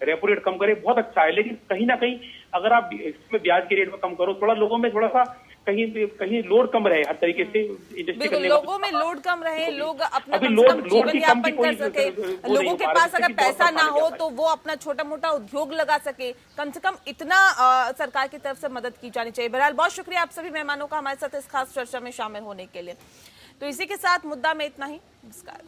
रेपो रेट कम करे, बहुत अच्छा है। लेकिन कहीं ना कहीं अगर आप इसमें ब्याज के रेट में कम करो, थोड़ा लोगों में थोड़ा सा कहीं लोड कम रहे, हर तरीके से इंडस्ट्री लोगों में लोड कम रहे, लोग अपना जीवन यापन कर सके, लोगों के पास अगर पैसा ना हो तो वो अपना छोटा मोटा उद्योग लगा सके, कम से कम इतना सरकार की तरफ से मदद की जानी चाहिए। बहरहाल बहुत शुक्रिया आप सभी मेहमानों का हमारे साथ इस खास चर्चा में शामिल होने के लिए। तो इसी के साथ मुद्दा में इतना ही। नमस्कार।